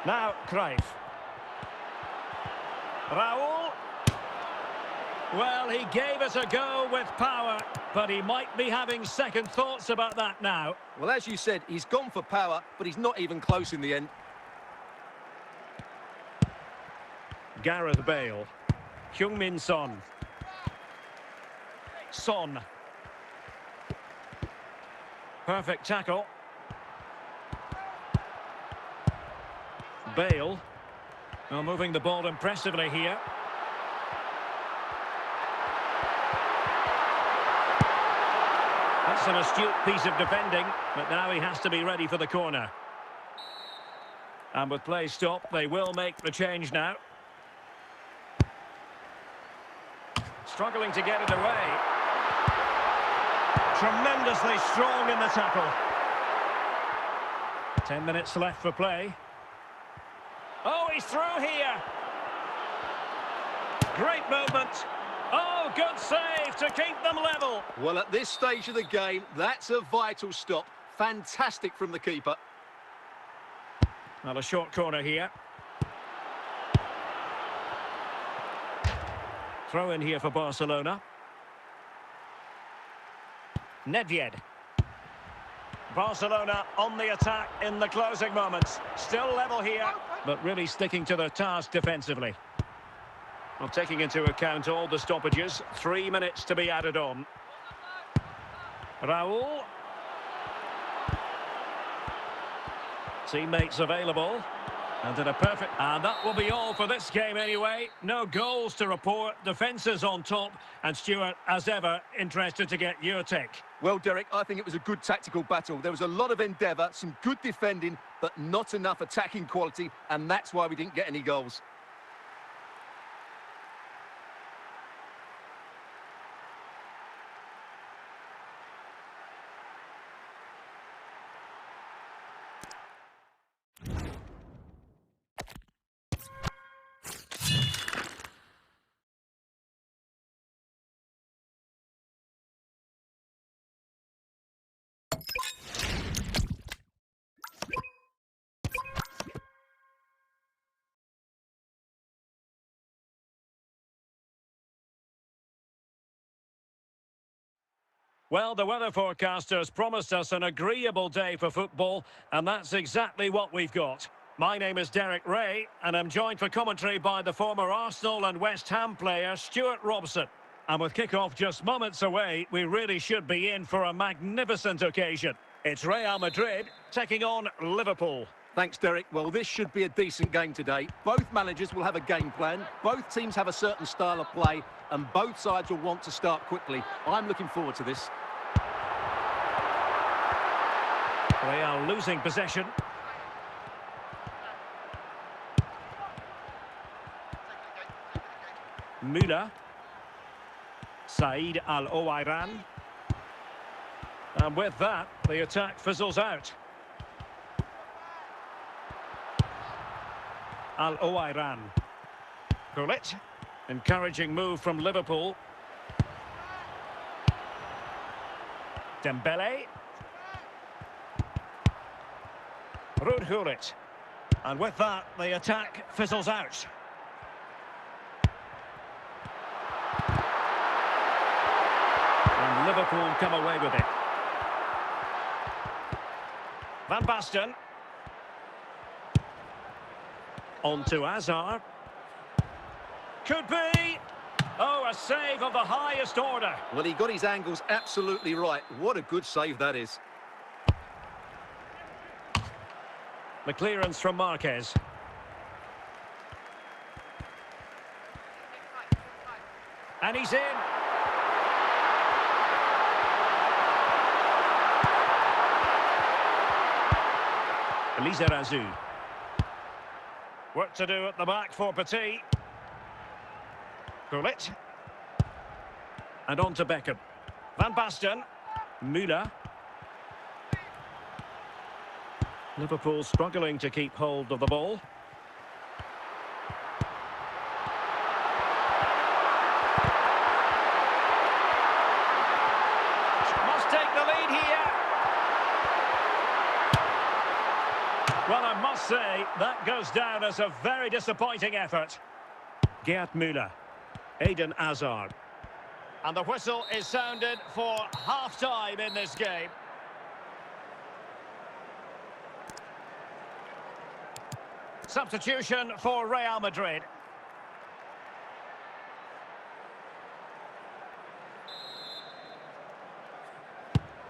Now Cruyff. Raul. Well, he gave us a go with power, but he might be having second thoughts about that now. Well, as you said, he's gone for power, but he's not even close in the end. Gareth Bale. Heung-min Son. Son. Perfect tackle. Bale. Well, moving the ball impressively here. That's an astute piece of defending, but now he has to be ready for the corner. And with play stopped, they will make the change now. Struggling to get it away. Tremendously strong in the tackle. 10 minutes left for play. He's through here. Great movement. Oh, good save to keep them level. Well, at this stage of the game, that's a vital stop. Fantastic from the keeper. Well, a short corner here. Throw in here for Barcelona. Nedved. Barcelona on the attack in the closing moments. Still level here, but really sticking to their task defensively. Well, taking into account all the stoppages, 3 minutes to be added on. Raul. Teammates available. And in a perfect... And that will be all for this game anyway. No goals to report. Defences on top. And Stuart, as ever, interested to get your take. Well, Derek, I think it was a good tactical battle. There was a lot of endeavour, some good defending, but not enough attacking quality, and that's why we didn't get any goals. Well, the weather forecasters promised us an agreeable day for football, and that's exactly what we've got. My name is Derek Ray, and I'm joined for commentary by the former Arsenal and West Ham player Stuart Robson. And with kick-off just moments away, we really should be in for a magnificent occasion. It's Real Madrid taking on Liverpool. Thanks, Derek. Well, this should be a decent game today. Both managers will have a game plan. Both teams have a certain style of play, and both sides will want to start quickly. I'm looking forward to this. Real losing possession. Müller. Said Al-Owairan. And with that, the attack fizzles out. Al-Owairan. Gullit. Encouraging move from Liverpool. Dembele. Rudhulit. And with that, the attack fizzles out. And Liverpool come away with it. Van Basten. On to Hazard. Could be. Oh, a save of the highest order. Well, he got his angles absolutely right. What a good save that is. The clearance from Marquez. And he's in. Lizarazu. Work to do at the back for Petit. Gullit. And on to Beckham. Van Basten. Müller. Liverpool struggling to keep hold of the ball. Must take the lead here. Well, I must say, that goes down as a very disappointing effort. Gerd Müller. Eden Hazard. And the whistle is sounded for half-time in this game. Substitution for Real Madrid.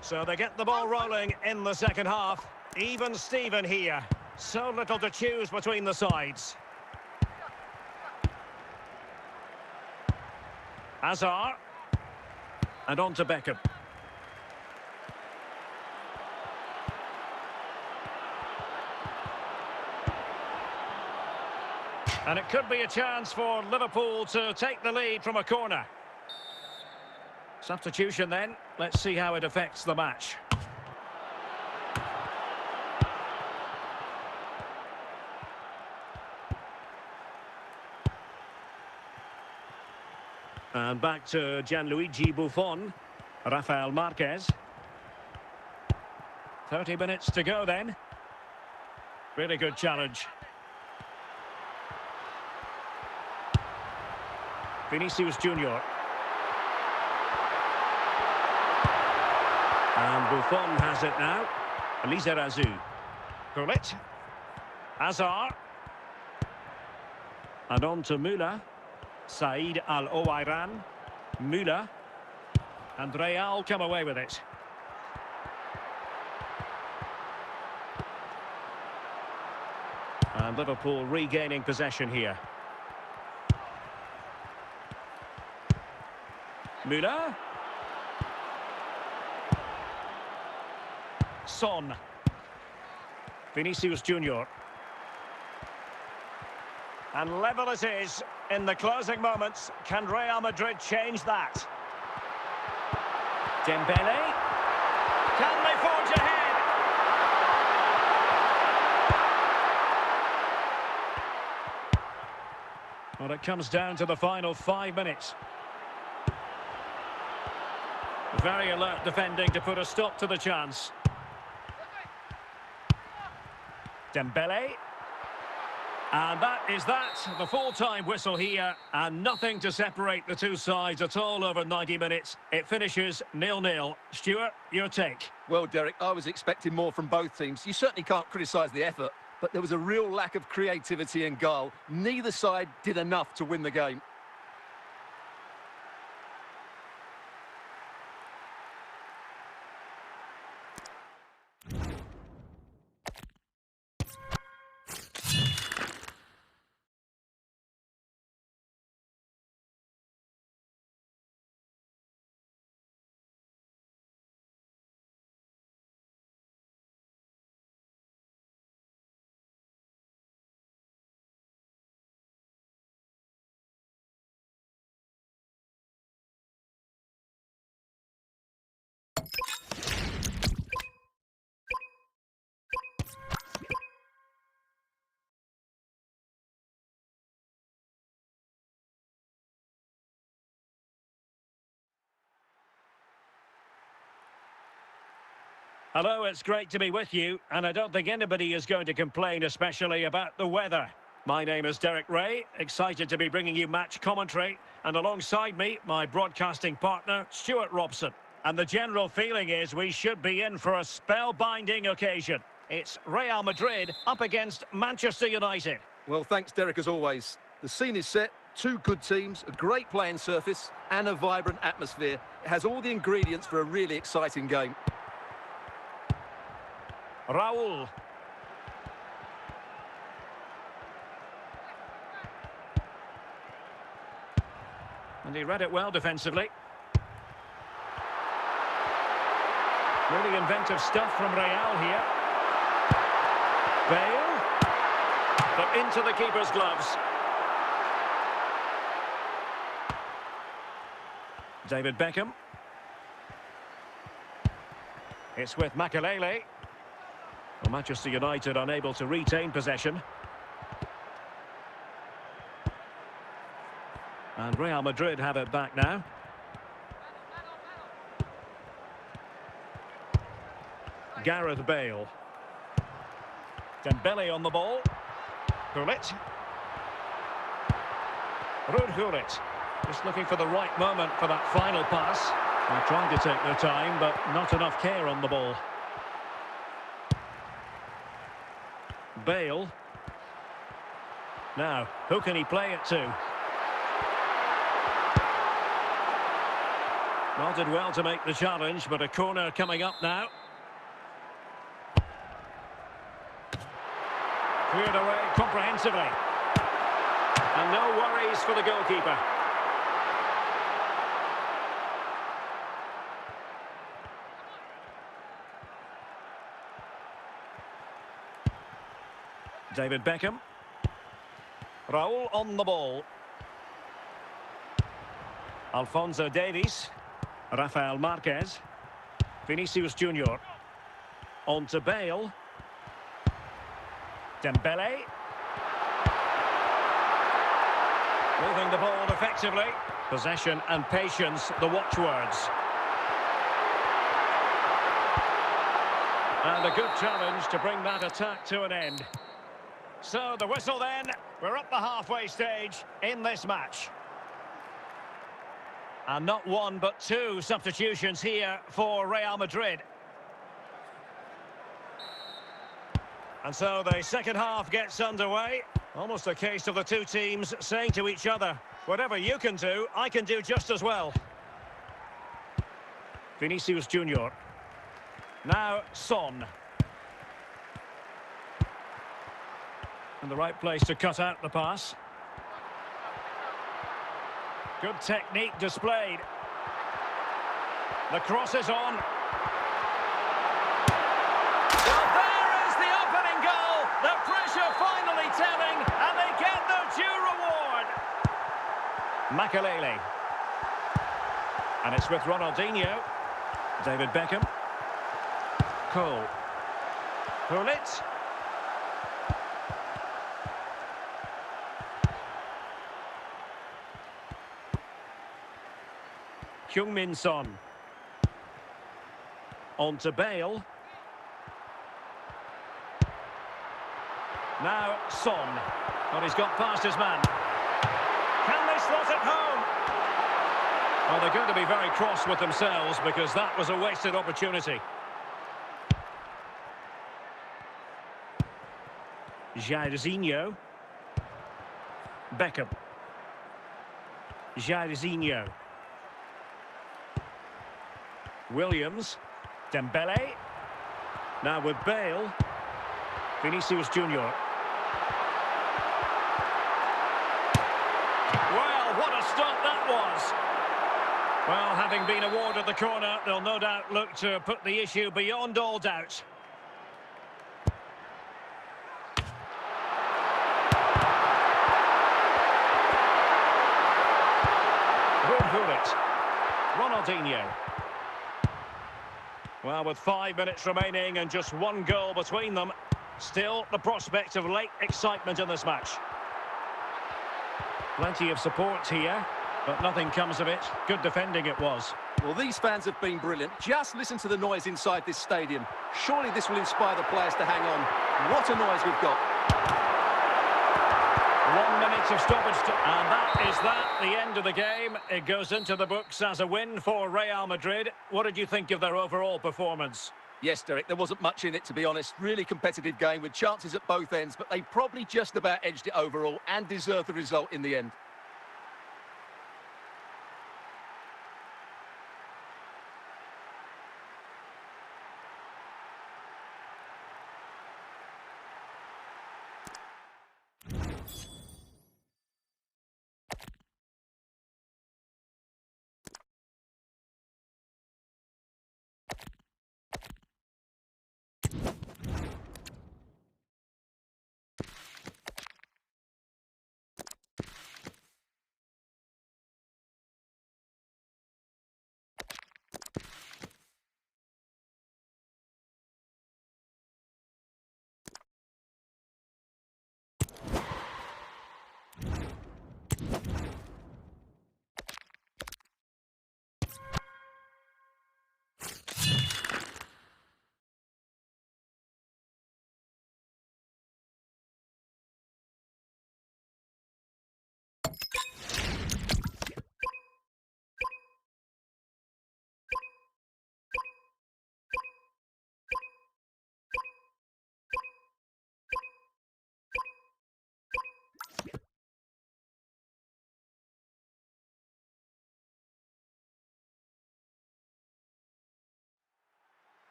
So they get the ball rolling in the second half. Even Steven here. So little to choose between the sides. Hazard. And on to Beckham. And it could be a chance for Liverpool to take the lead from a corner. Substitution then. Let's see how it affects the match. And back to Gianluigi Buffon. Rafael Marquez. 30 minutes to go then. Really good challenge. Vinicius Junior. And Buffon has it now. Lizarazu. Gullit. Hazard. And on to Müller. Said Al-Owairan. Müller. And Real come away with it. And Liverpool regaining possession here. Müller. Son. Vinicius Junior. And level it is in the closing moments. Can Real Madrid change that? Dembele. Can they forge ahead? Well, it comes down to the final 5 minutes. Very alert defending to put a stop to the chance. Dembele. And that is that. The full-time whistle here. And nothing to separate the two sides at all over 90 minutes. It finishes 0-0. Stuart, your take? Well, Derek, I was expecting more from both teams. You certainly can't criticise the effort, but there was a real lack of creativity and goal. Neither side did enough to win the game. Hello, it's great to be with you, and I don't think anybody is going to complain, especially about the weather. My name is Derek Ray, excited to be bringing you match commentary, and alongside me, my broadcasting partner, Stuart Robson. And the general feeling is we should be in for a spellbinding occasion. It's Real Madrid up against Manchester United. Well, thanks, Derek, as always. The scene is set, two good teams, a great playing surface, and a vibrant atmosphere. It has all the ingredients for a really exciting game. Raul. And he read it well defensively. Really inventive stuff from Real here. Bale. But into the keeper's gloves. David Beckham. It's with Makelele. Well, Manchester United unable to retain possession. And Real Madrid have it back now. Gareth Bale. Dembele on the ball. Gullit. Gullit. Just looking for the right moment for that final pass. They're trying to take their time, but not enough care on the ball. Bale. Now, who can he play it to? Well, did well to make the challenge, but a corner coming up now. Cleared away comprehensively. And no worries for the goalkeeper. David Beckham. Raul on the ball. Alphonso Davies. Rafael Marquez. Vinicius Junior. On to Bale. Dembele. Moving the ball effectively. Possession and patience, the watchwords. And a good challenge to bring that attack to an end. So the whistle then. We're up the halfway stage in this match. And not one but two substitutions here for Real Madrid. And so the second half gets underway. Almost a case of the two teams saying to each other, whatever you can do, I can do just as well. Vinicius Junior. Now Son. And the right place to cut out the pass. Good technique displayed. The cross is on. Well, there is the opening goal. The pressure finally telling, and they get their due reward. Makelele. And it's with Ronaldinho. David Beckham. Cole. Pullet. Heung-min Son. On to Bale. Now Son. But he's got past his man. Can they slot it home? Well, they're going to be very cross with themselves because that was a wasted opportunity. Jairzinho. Beckham. Jairzinho. Williams. Dembele. Now with Bale. Vinicius Junior. Well, what a stop that was. Well, having been awarded the corner, they'll no doubt look to put the issue beyond all doubt. Ronaldinho. Well, with 5 minutes remaining and just one goal between them, still the prospect of late excitement in this match. Plenty of support here, but nothing comes of it. Good defending it was. Well, these fans have been brilliant. Just listen to the noise inside this stadium. Surely this will inspire the players to hang on. What a noise we've got. 1 minute of stoppage, and that is the end of the game. It goes into the books as a win for Real Madrid. What did you think of their overall performance? Yes, Derek, there wasn't much in it, to be honest. Really competitive game with chances at both ends, but they probably just about edged it overall and deserved the result in the end.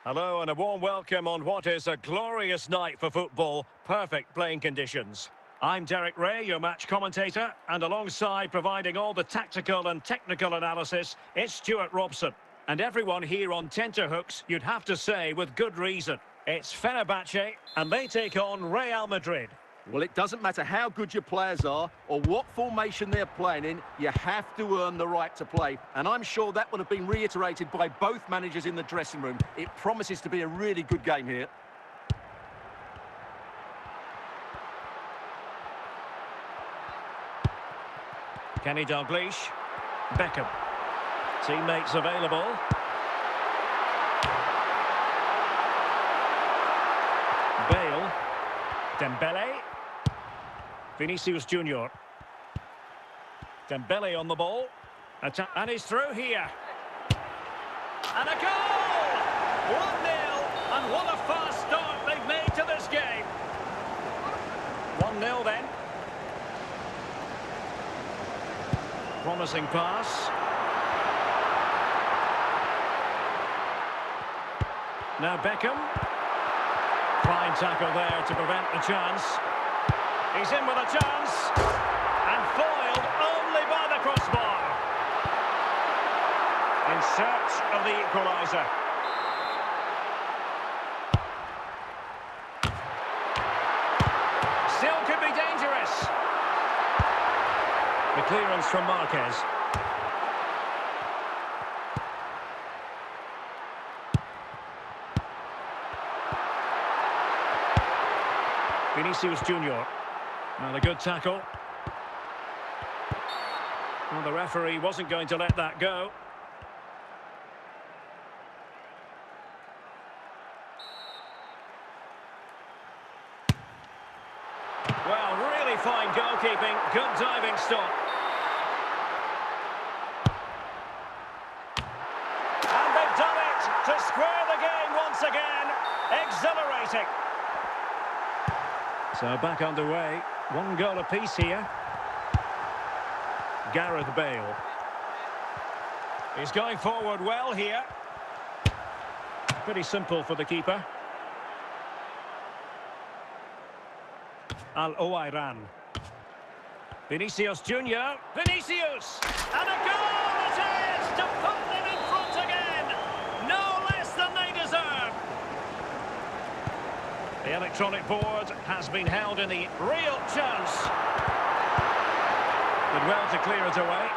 Hello and a warm welcome on what is a glorious night for football. Perfect playing conditions. I'm Derek Ray, your match commentator, and alongside providing all the tactical and technical analysis, it's Stuart Robson. And everyone here on tenterhooks, you'd have to say with good reason. It's Fenerbahce, and they take on Real Madrid. Well, it doesn't matter how good your players are or what formation they're playing in, you have to earn the right to play. And I'm sure that would have been reiterated by both managers in the dressing room. It promises to be a really good game here. Kenny Dalglish. Beckham. Teammates available. Bale. Dembele. Vinicius Junior. Dembele on the ball. And he's through here. And a goal! 1-0. And what a fast start they've made to this game. 1-0 then. Promising pass. Now Beckham. Fine tackle there to prevent the chance. He's in with a chance. And foiled only by the crossbar. In search of the equaliser. Still could be dangerous. The clearance from Marquez. Vinicius Junior. And a good tackle. Well, the referee wasn't going to let that go. Well, really fine goalkeeping. Good diving stop. And they've done it to square the game once again. Exhilarating. So back underway. 1 goal apiece here. Gareth Bale. He's going forward well here. Pretty simple for the keeper. Al-Owairan. Vinicius Junior. Vinicius! And a goal it is to put them in front again. No less than they deserve. The electronic board has been held in the real chance. Did well to clear it away.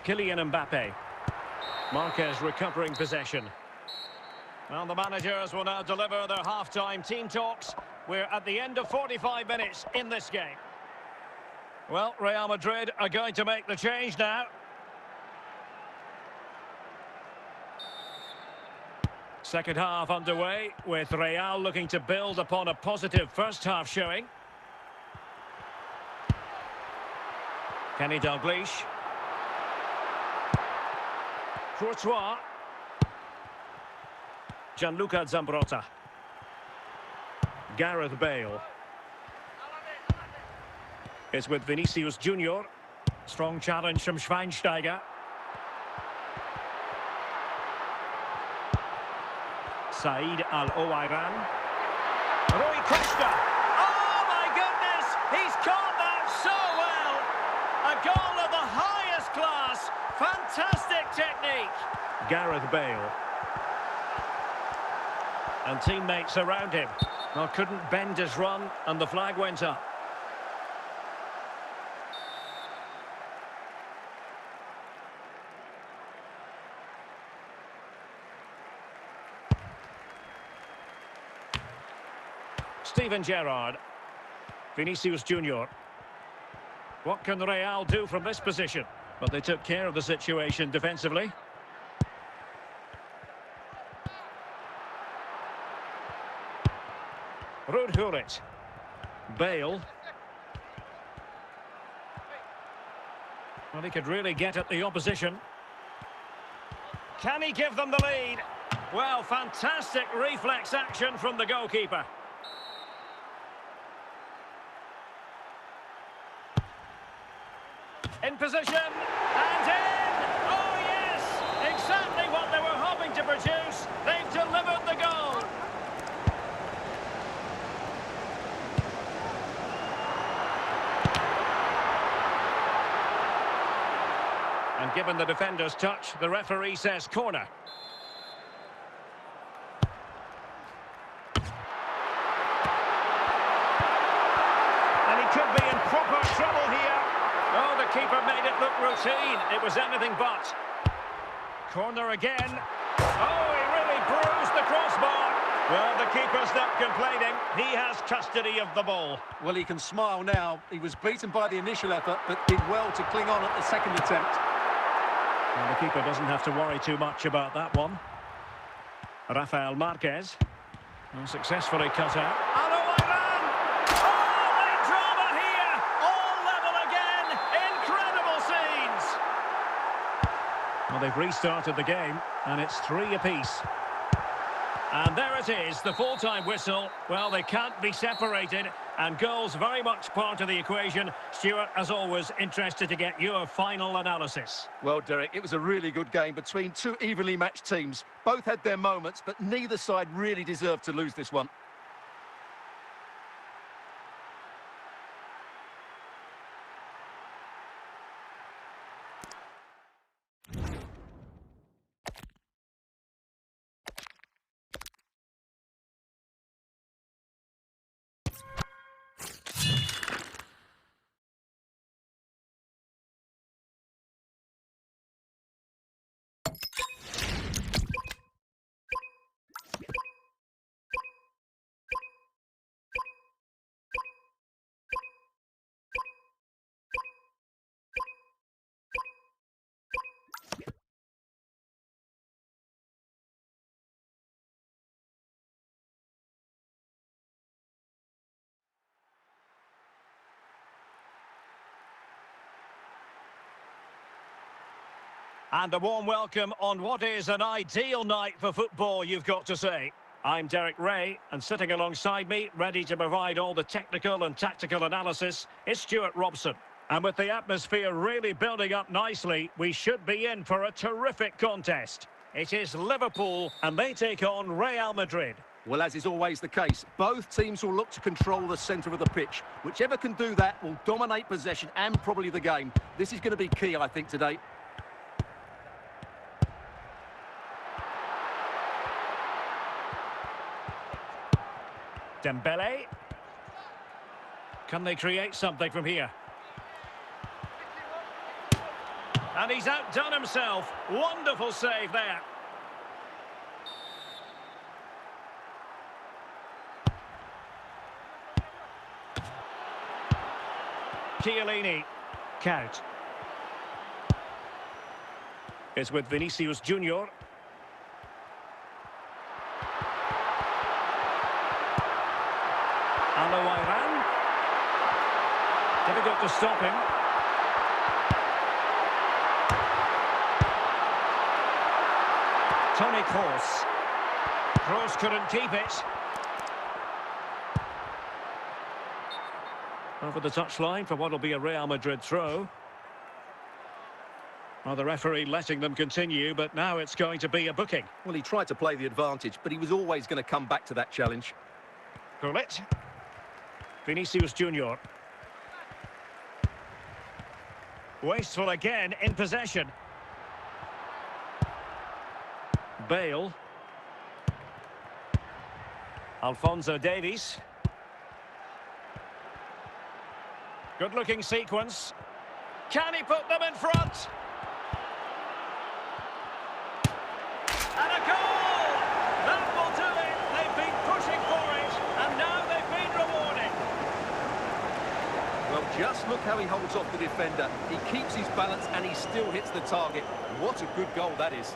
Kylian Mbappe. Marquez recovering possession. Well, the managers will now deliver their half-time team talks. We're at the end of 45 minutes in this game. Well, Real Madrid are going to make the change now. Second half underway, with Real looking to build upon a positive first half showing. Kenny Dalglish. Courtois. Gianluca Zambrotta. Gareth Bale. It's with Vinicius Junior. Strong challenge from Schweinsteiger. Said Al-Owairan. Rui Costa. Oh my goodness! He's caught that so well! A goal of the highest class. Fantastic technique. Gareth Bale. And teammates around him. Well, couldn't bend his run, and the flag went up. Steven Gerrard. Vinicius Junior. What can Real do from this position? But they took care of the situation defensively. Ruud Gullit. Bale. Well, he could really get at the opposition. Can he give them the lead? Well, fantastic reflex action from the goalkeeper. In position, and in! Oh yes! Exactly what they were hoping to produce. They've delivered the goal. And given the defender's touch, the referee says corner. And he could be in proper trouble here. Oh, the keeper made it look routine. It was anything but. Corner again. Oh, he really bruised the crossbar. Well, the keeper's not complaining. He has custody of the ball. Well, he can smile now. He was beaten by the initial effort, but did well to cling on at the second attempt. And the keeper doesn't have to worry too much about that one. Rafael Marquez. Successfully cut out. And away ran! Oh, the drama here! All level again! Incredible scenes! Well, they've restarted the game, and it's 3 apiece. And there it is, the full-time whistle. Well, they can't be separated, and goals very much part of the equation. Stuart, as always, interested to get your final analysis. Well, Derek, it was a really good game between two evenly matched teams. Both had their moments, but neither side really deserved to lose this one. And a warm welcome on what is an ideal night for football, you've got to say. I'm Derek Ray, and sitting alongside me, ready to provide all the technical and tactical analysis, is Stuart Robson. And with the atmosphere really building up nicely, we should be in for a terrific contest. It is Liverpool, and they take on Real Madrid. Well, as is always the case, both teams will look to control the centre of the pitch. Whichever can do that will dominate possession and probably the game. This is going to be key, I think, today. Dembele. Can they create something from here? And he's outdone himself. Wonderful save there. Chiellini. Count. It's with Vinicius Junior. And away ran. Difficult to stop him. Toni Kroos. Kroos couldn't keep it. Over the touchline for what will be a Real Madrid throw. Well, the referee letting them continue, but now it's going to be a booking. Well, he tried to play the advantage, but he was always going to come back to that challenge. Gullit. Vinicius Junior. Wasteful again in possession. Bale. Alphonso Davies. Good-looking sequence. Can he put them in front? And a goal! That will do it. They've been pushing for it, and now they've been rewarded. Well, just look how he holds off the defender. He keeps his balance and he still hits the target. What a good goal that is.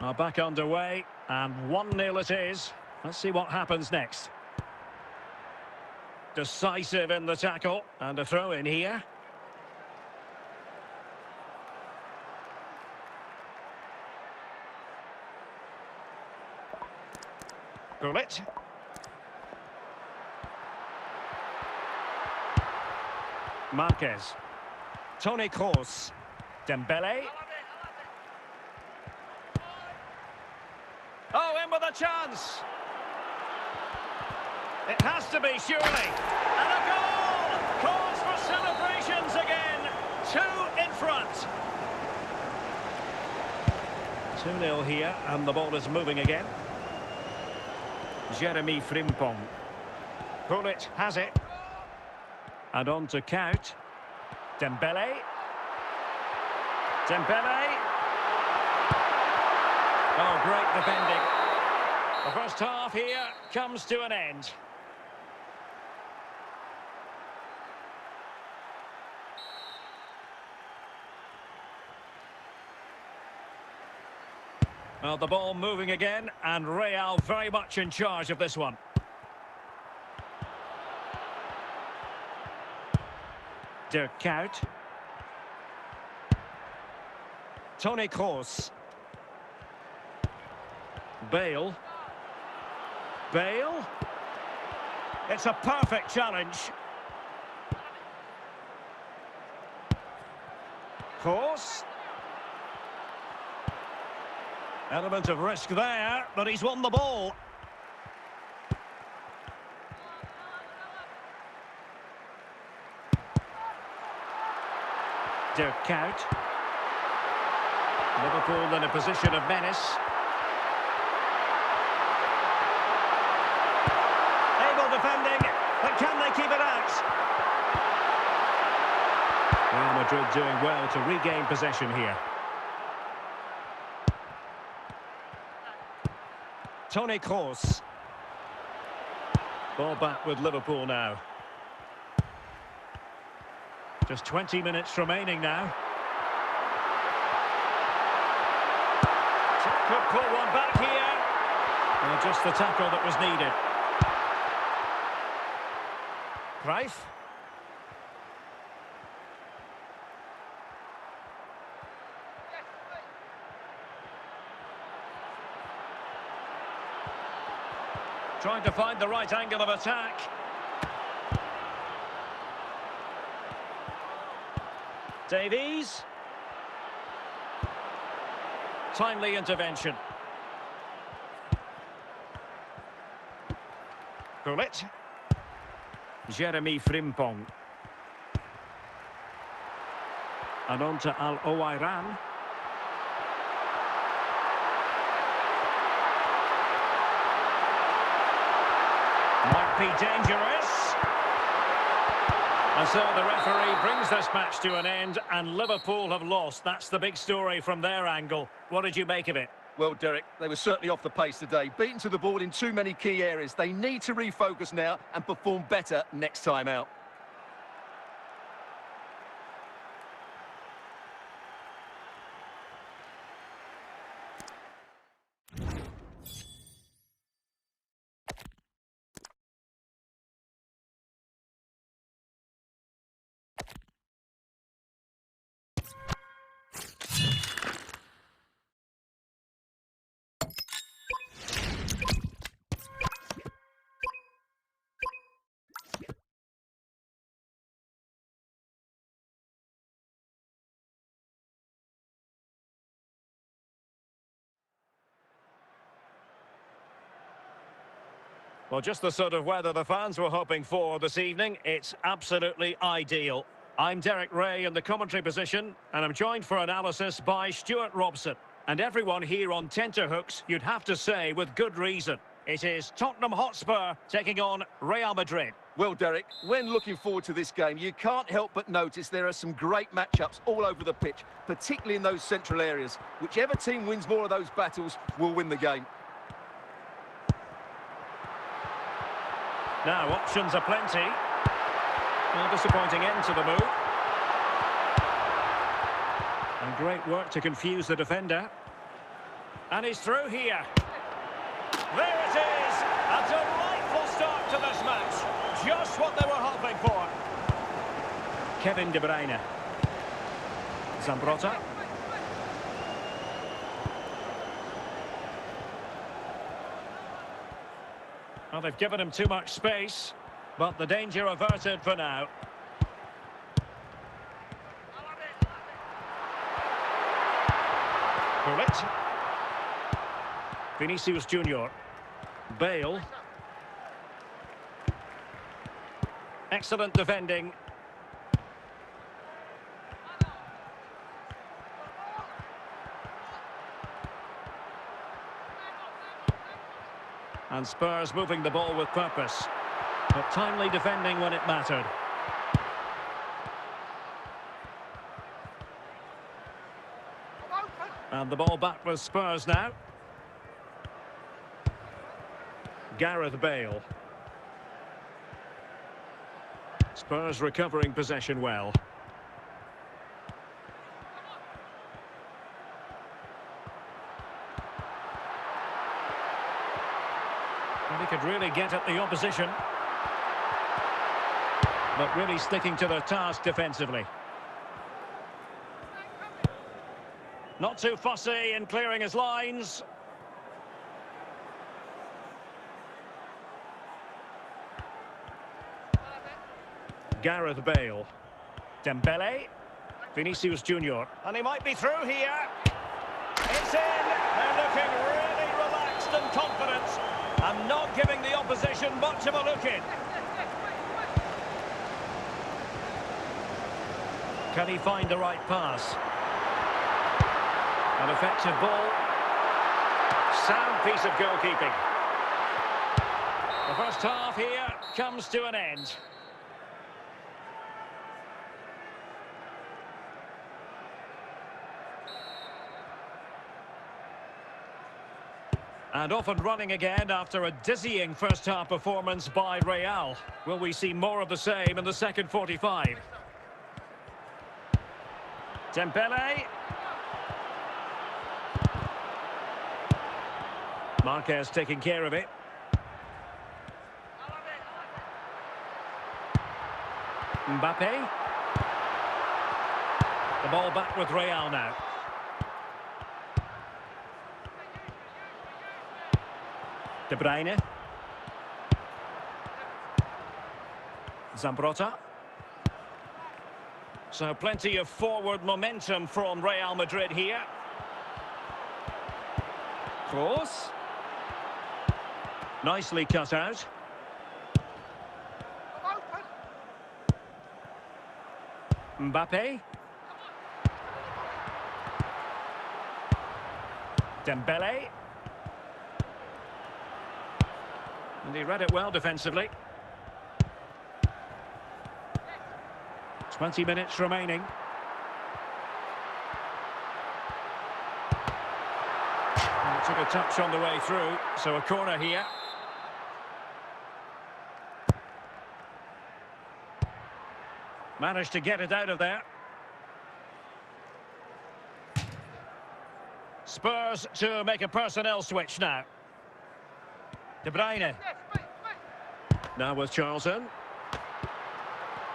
Now back underway, and 1-0 it is. Let's see what happens next. Decisive in the tackle, and a throw in here. Gullit. Marquez. Toni Kroos. Dembele. Oh, in with a chance. It has to be, surely. And a goal! Cause for celebrations again. 2 in front. 2-0 here, and the ball is moving again. Jeremy Frimpong. Gullit has it. And on to Count. Dembele. Dembele. Oh, great defending. The first half here comes to an end. Well, the ball moving again, and Real very much in charge of this one. De Kuyt. Toni Kroos. Bale. Bale. It's a perfect challenge. Kroos. Element of risk there, but he's won the ball. De Kuyt. Liverpool in a position of menace. Able defending, but can they keep it out? Real Madrid doing well to regain possession here. Toni Kroos. Ball back with Liverpool now. Just 20 minutes remaining now. Could pull one back here. Well, just the tackle that was needed. Cruyff. Trying to find the right angle of attack. Davies. Timely intervention. Gullit. Jeremy Frimpong. And on to Al-Owairan. Might be dangerous. And so the referee brings this match to an end, and Liverpool have lost. That's the big story from their angle. What did you make of it? Well, Derek, they were certainly off the pace today. Beaten to the ball in too many key areas. They need to refocus now and perform better next time out. Well, just the sort of weather the fans were hoping for this evening. It's absolutely ideal. I'm Derek Ray in the commentary position, and I'm joined for analysis by Stuart Robson. And everyone here on tenterhooks, you'd have to say, with good reason. It is Tottenham Hotspur taking on Real Madrid. Well, Derek, when looking forward to this game, you can't help but notice there are some great matchups all over the pitch, particularly in those central areas. Whichever team wins more of those battles will win the game. Now, options are plenty. Well, disappointing end to the move. And great work to confuse the defender. And he's through here. There it is! A delightful start to this match. Just what they were hoping for. Kevin De Bruyne. Zambrotta. Well, they've given him too much space, but the danger averted for now. Gullit. Vinicius Junior. Bale. Excellent defending. And Spurs moving the ball with purpose, but timely defending when it mattered. And the ball back with Spurs now. Gareth Bale. Spurs recovering possession well. And he could really get at the opposition. But really sticking to their task defensively. Not too fussy in clearing his lines. Gareth Bale. Dembele. Vinicius Junior. And he might be through here. It's in. They're looking really relaxed and confident. And not giving the opposition much of a look in. Can he find the right pass? An effective ball. Sound piece of goalkeeping. The first half here comes to an end. And off and running again after a dizzying first-half performance by Real. Will we see more of the same in the second 45? Dembele. Marquez taking care of it. Mbappe. The ball back with Real now. De Bruyne. Zambrotta. So plenty of forward momentum from Real Madrid here. Kroos. Nicely cut out. Mbappe. Dembele. And he read it well defensively. 20 minutes remaining. And took a touch on the way through, so a corner here. Managed to get it out of there. Spurs to make a personnel switch now. De Bruyne. Now with Charlton.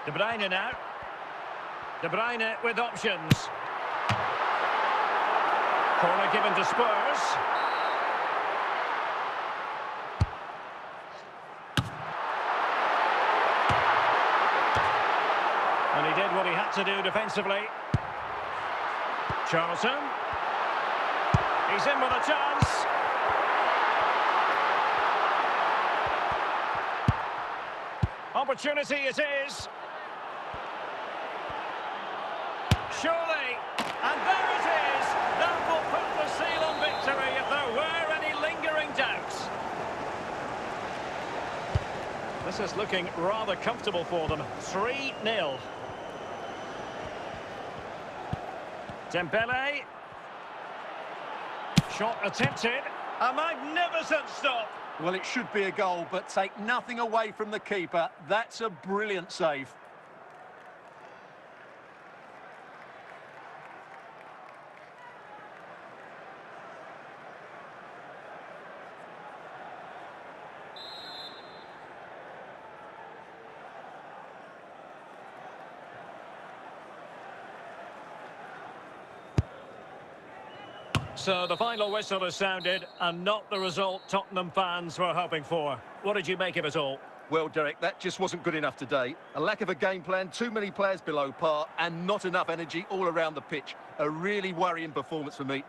De Bruyne now. De Bruyne with options. Corner given to Spurs. And he did what he had to do defensively. Charlton. He's in with a chance. Opportunity it is. Surely. And there it is. That will put the seal on victory if there were any lingering doubts. This is looking rather comfortable for them. 3-0. Dembele. Shot attempted. A magnificent stop. Well, it should be a goal, but take nothing away from the keeper. That's a brilliant save. So the final whistle has sounded, and not the result Tottenham fans were hoping for. What did you make of it all? Well, Derek, that just wasn't good enough today. A lack of a game plan, too many players below par, and not enough energy all around the pitch. A really worrying performance for me.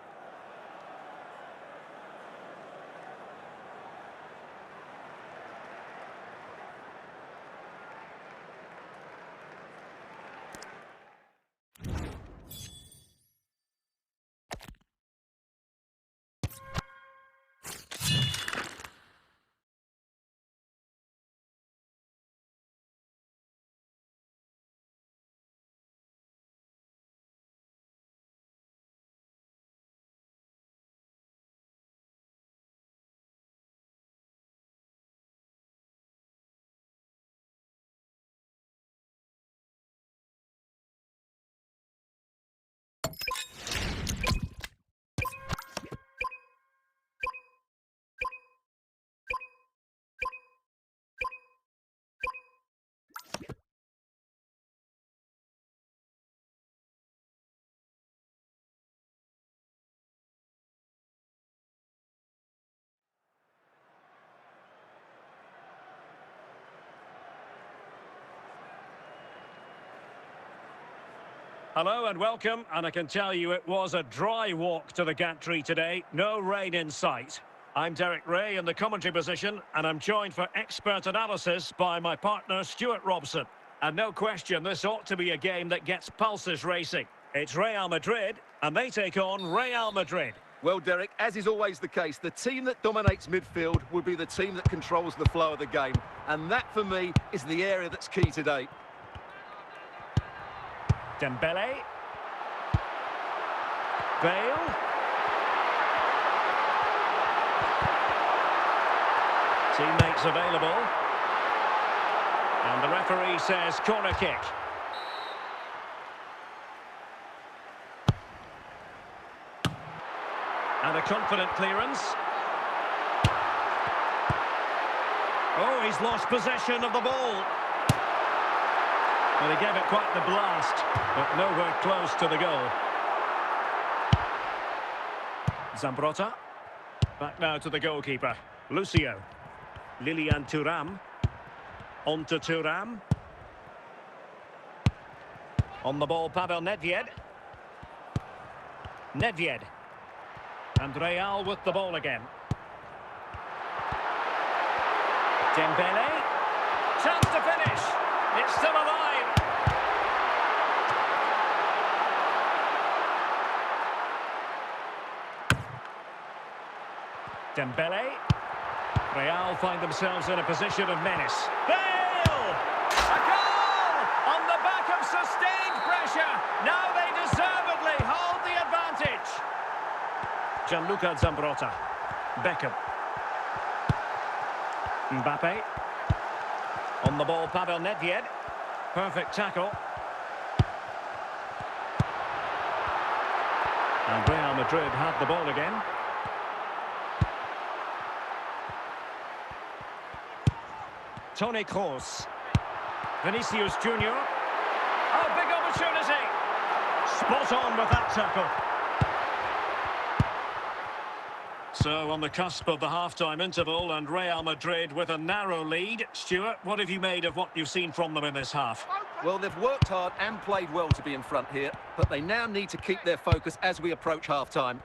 Hello and welcome, and I can tell you it was a dry walk to the gantry today, no rain in sight. I'm Derek Ray in the commentary position, and I'm joined for expert analysis by my partner Stuart Robson. And no question, this ought to be a game that gets pulses racing. It's Real Madrid, and they take on Real Madrid. Well, Derek, as is always the case, the team that dominates midfield will be the team that controls the flow of the game. And that, for me, is the area that's key today. Dembele. Bale. Teammates available. And the referee says corner kick. And a confident clearance. Oh, he's lost possession of the ball. Well, he gave it quite the blast, but nowhere close to the goal. Zambrotta. Back now to the goalkeeper. Lucio. Lilian Thuram. On to Thuram. On the ball, Pavel Nedved. Nedved. And Real with the ball again. Dembele. Chance to finish. It's still alive. Dembele. Real find themselves in a position of menace. Bale! A goal! On the back of sustained pressure. Now they deservedly hold the advantage. Gianluca Zambrotta. Beckham. Mbappe. On the ball, Pavel Nedved. Perfect tackle. And Real Madrid have the ball again. Toni Kroos. Vinicius Junior. Oh, big opportunity. Spot on with that tackle. So, on the cusp of the half-time interval, and Real Madrid with a narrow lead. Stuart, what have you made of what you've seen from them in this half? Well, they've worked hard and played well to be in front here, but they now need to keep their focus as we approach half-time.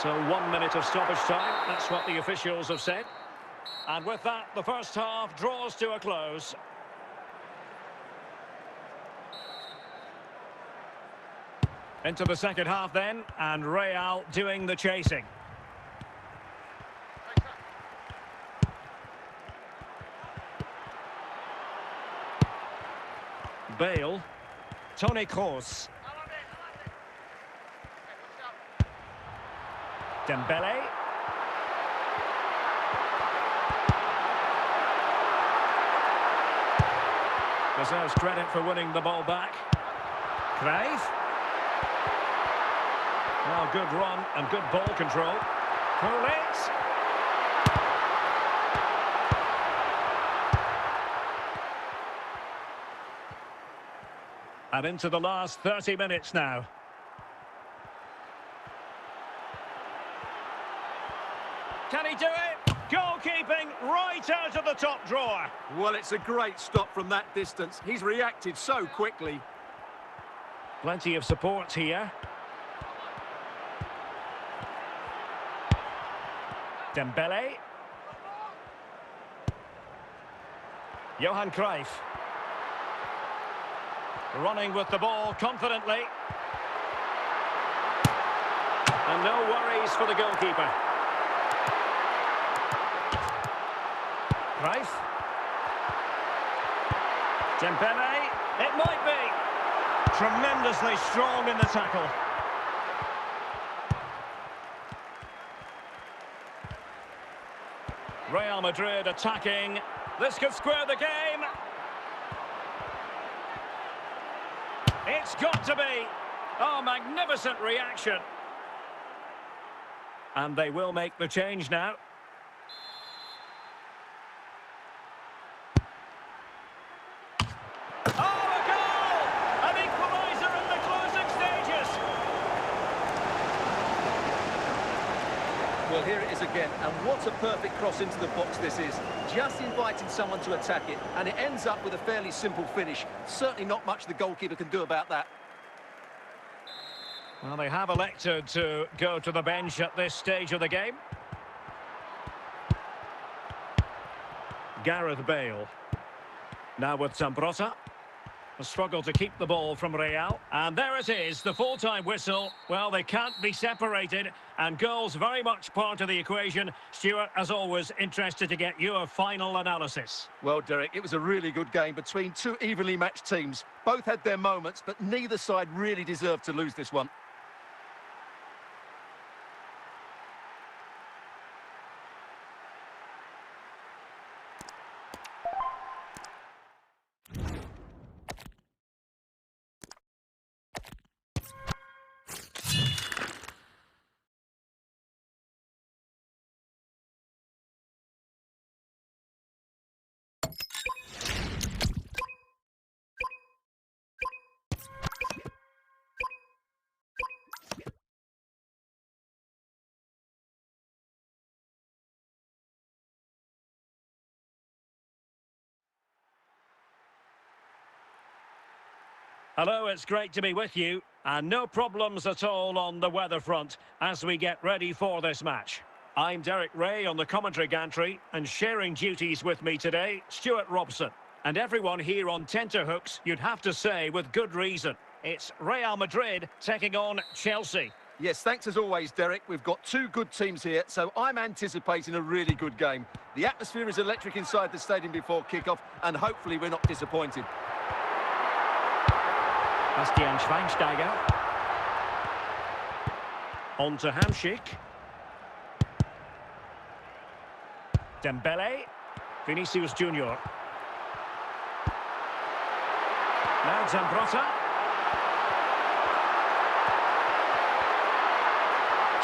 So, 1 minute of stoppage time. That's what the officials have said. And with that, the first half draws to a close. Into the second half then, and Real doing the chasing. Bale. Toni Kroos. Dembele. Deserves credit for winning the ball back. Cruyff. Now good run and good ball control. Pull it. And into the last 30 minutes now. Can he do it? Goalkeeping right out of the top drawer. Well, it's a great stop from that distance. He's reacted so quickly. Plenty of support here. Dembele. Johan Cruyff. Running with the ball confidently. And no worries for the goalkeeper. Cruyff. Dembele. It might be. Tremendously strong in the tackle. Real Madrid attacking. This could square the game. It's got to be. Oh, magnificent reaction. And they will make the change now. Well, here it is again, and what a perfect cross into the box this is. Just inviting someone to attack it, and it ends up with a fairly simple finish. Certainly not much the goalkeeper can do about that. Well, they have elected to go to the bench at this stage of the game. Gareth Bale. Now with Zambrotta. A struggle to keep the ball from Real. And there it is, the full-time whistle. Well, they can't be separated, and goals very much part of the equation. Stuart, as always, interested to get your final analysis. Well, Derek, it was a really good game between two evenly matched teams. Both had their moments, but neither side really deserved to lose this one. Hello, it's great to be with you, and no problems at all on the weather front as we get ready for this match. I'm Derek Ray on the commentary gantry, and sharing duties with me today, Stuart Robson. And everyone here on tenterhooks, you'd have to say with good reason. It's Real Madrid taking on Chelsea. Yes, thanks as always, Derek. We've got two good teams here, so I'm anticipating a really good game. The atmosphere is electric inside the stadium before kick-off, and hopefully we're not disappointed. Bastian Schweinsteiger. On to Hamšík. Dembele. Vinicius Junior. Now Zambrotta.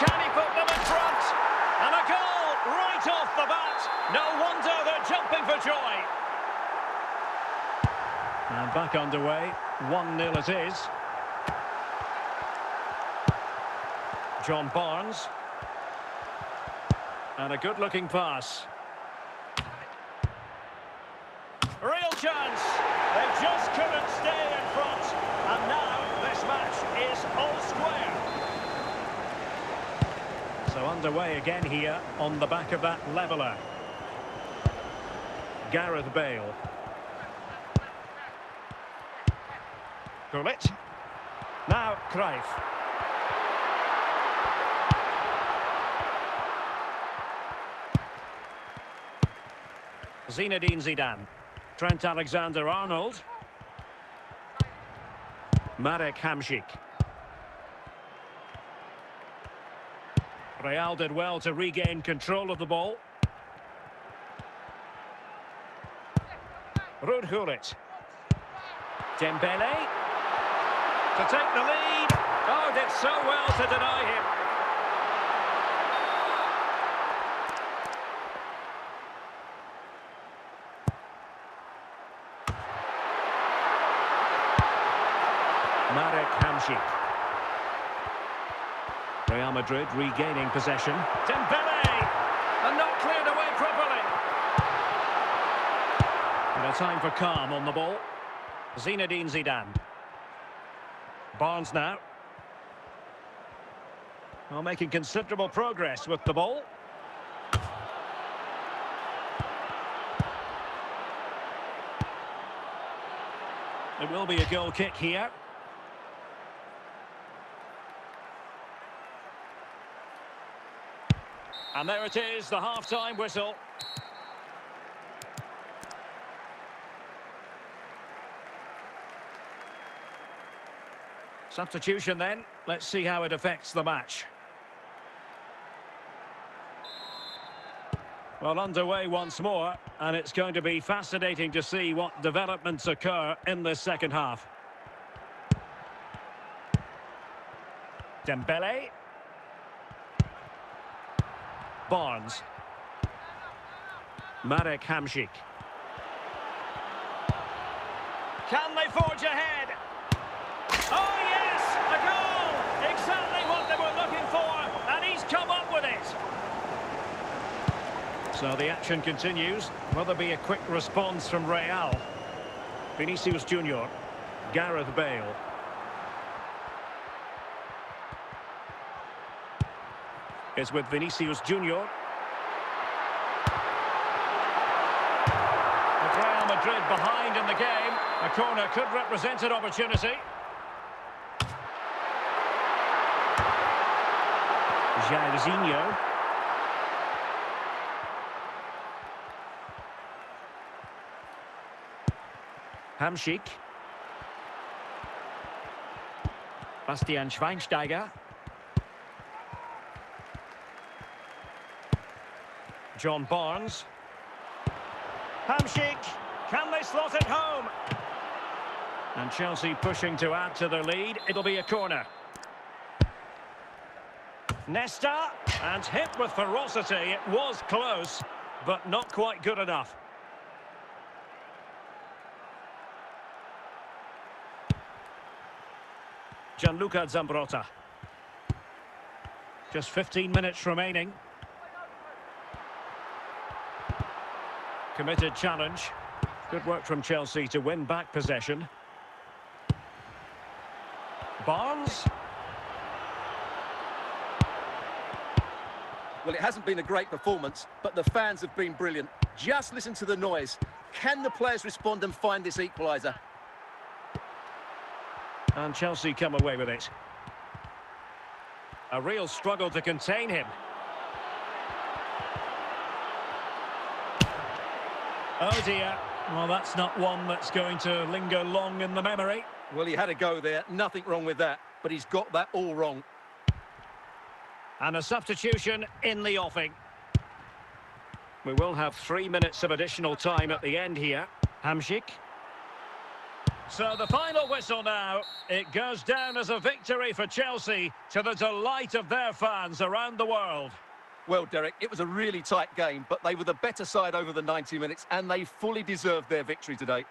Can he put them in front? And a goal right off the bat. No wonder they're jumping for joy. And back underway, 1-0 it is. John Barnes. And a good-looking pass. Real chance! They just couldn't stay in front. And now this match is all square. So underway again here on the back of that leveller. Gareth Bale. Gullit. Now Cruyff. Zinedine Zidane. Trent Alexander-Arnold. Marek Hamšík. Real did well to regain control of the ball. Ruud Gullit. Dembele. To take the lead. Oh, did so well to deny him. Marek Hamšík. Real Madrid regaining possession. Dembele! And not cleared away properly. And a time for calm on the ball. Zinedine Zidane. Barnes now. Well, making considerable progress with the ball. It will be a goal kick here. And there it is, the half-time whistle. Substitution then. Let's see how it affects the match. Well, underway once more, and it's going to be fascinating to see what developments occur in this second half. Dembele. Barnes. Marek Hamšík. Can they forge ahead? Oh yes, a goal! Exactly what they were looking for, and he's come up with it. So the action continues. Will there be a quick response from Real? Vinicius Junior, Gareth Bale. Is with Vinicius Junior. With Real Madrid behind in the game, a corner could represent an opportunity. Jairzinho. Hamsik. Bastian Schweinsteiger. John Barnes. Hamsik. Can they slot it home? And Chelsea pushing to add to their lead. It'll be a corner. Nesta. And hit with ferocity. It was close, but not quite good enough. Gianluca Zambrotta. Just 15 minutes remaining. Committed challenge. Good work from Chelsea to win back possession. Barnes. Well, it hasn't been a great performance, but the fans have been brilliant. Just listen to the noise. Can the players respond and find this equaliser? And Chelsea come away with it. A real struggle to contain him. Oh dear. Well, that's not one that's going to linger long in the memory. Well, he had a go there. Nothing wrong with that. But he's got that all wrong. And a substitution in the offing. We will have 3 minutes of additional time at the end here. Hamsik. So the final whistle now. It goes down as a victory for Chelsea, to the delight of their fans around the world. Well, Derek, it was a really tight game, but they were the better side over the 90 minutes, and they fully deserved their victory today.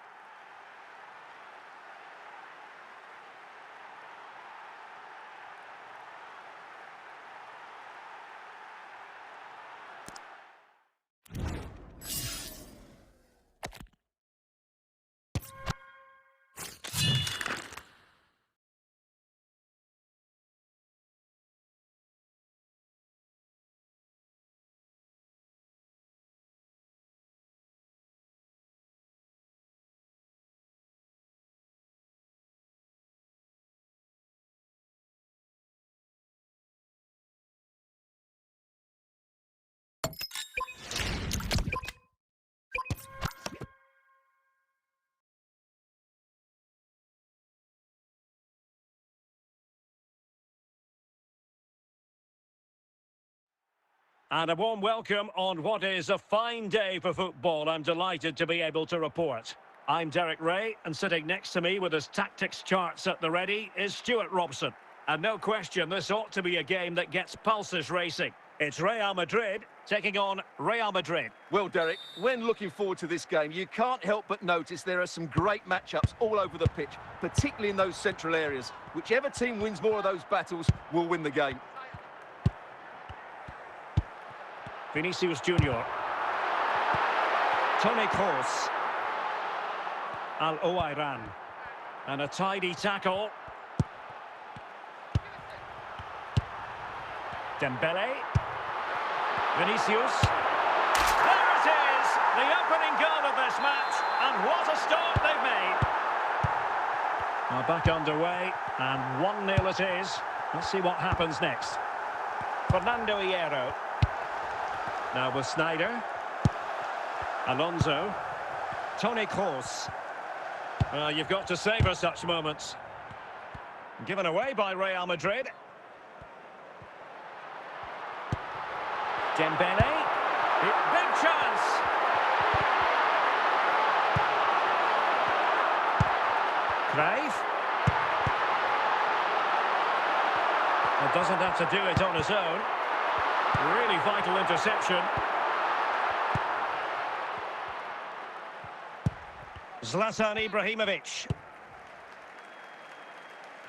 And a warm welcome on what is a fine day for football. I'm delighted to be able to report. I'm Derek Ray, and sitting next to me with his tactics charts at the ready is Stuart Robson. And no question, this ought to be a game that gets pulses racing. It's Real Madrid taking on Real Madrid. Well, Derek, when looking forward to this game, you can't help but notice there are some great matchups all over the pitch, particularly in those central areas. Whichever team wins more of those battles will win the game. Vinicius Junior. Toni Kroos. Al-Owairan. And a tidy tackle. Dembele. Vinicius. There it is! The opening goal of this match. And what a start they've made. Now back underway. And 1-0 it is. Let's see what happens next. Fernando Hierro. Now with Sneijder. Alonso. Toni Kroos. You've got to savour such moments. Given away by Real Madrid. Dembele. Big chance. Cruyff. Well, doesn't have to do it on his own. Really vital interception. Zlatan Ibrahimovic.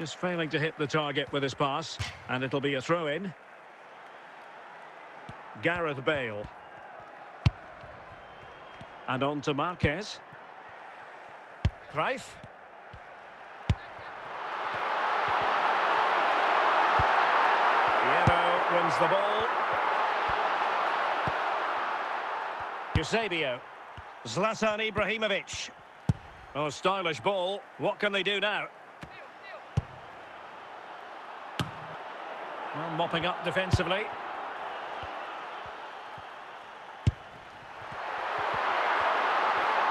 Just failing to hit the target with his pass. And it'll be a throw-in. Gareth Bale. And on to Marquez. Cruyff. Piero wins the ball. Eusebio. Zlatan Ibrahimovic. Oh, stylish ball. What can they do now? Well, mopping up defensively.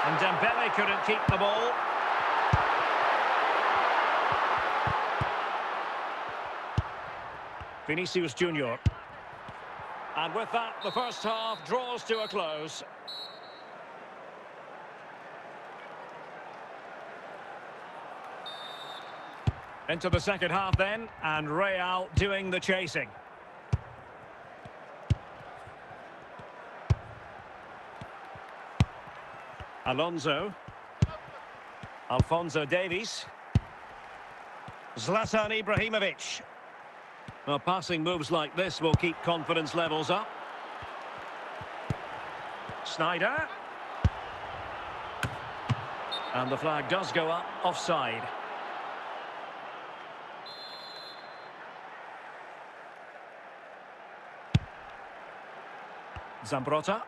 And Dembele couldn't keep the ball. Vinicius Junior. And with that, the first half draws to a close. Into the second half then, and Real doing the chasing. Alonso. Alphonso Davies. Zlatan Ibrahimovic. Well, passing moves like this will keep confidence levels up. Sneijder. And the flag does go up, offside. Zambrotta.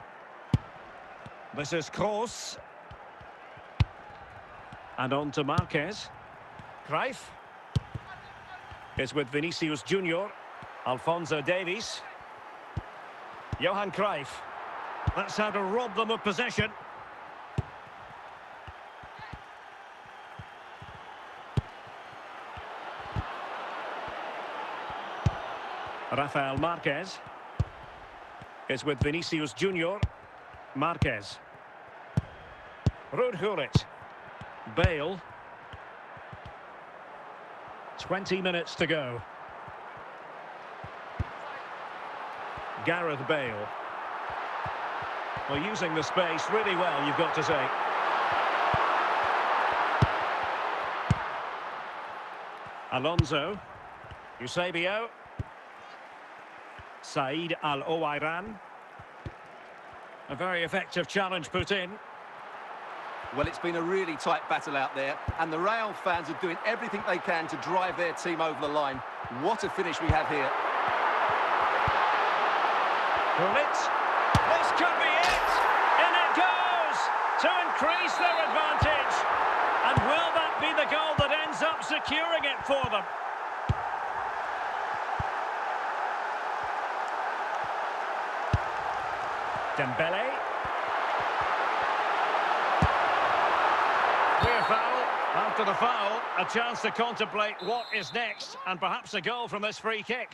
This is Kroos. And on to Marquez. Cruyff. It's with Vinicius Junior. Alphonso Davies. Johan Cruyff. That's how to rob them of possession. Rafael Marquez. It's with Vinicius Junior. Marquez. Ruud Gullit. Bale. 20 minutes to go. Gareth Bale. Well, using the space really well, you've got to say. Alonso. Eusebio. Said Al-Owairan. A very effective challenge put in. Well, it's been a really tight battle out there, and the Real fans are doing everything they can to drive their team over the line. What a finish we have here. Gullit. This could be it! In it goes! To increase their advantage. And will that be the goal that ends up securing it for them? Dembele. Clear foul. After the foul, a chance to contemplate what is next, and perhaps a goal from this free kick.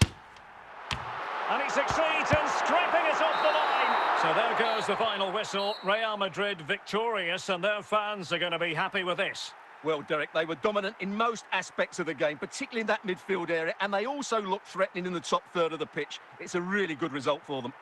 And he succeeds in scraping it off the line. So there goes the final whistle. Real Madrid victorious, and their fans are going to be happy with this. Well, Derek, they were dominant in most aspects of the game, particularly in that midfield area, and they also looked threatening in the top third of the pitch. It's a really good result for them.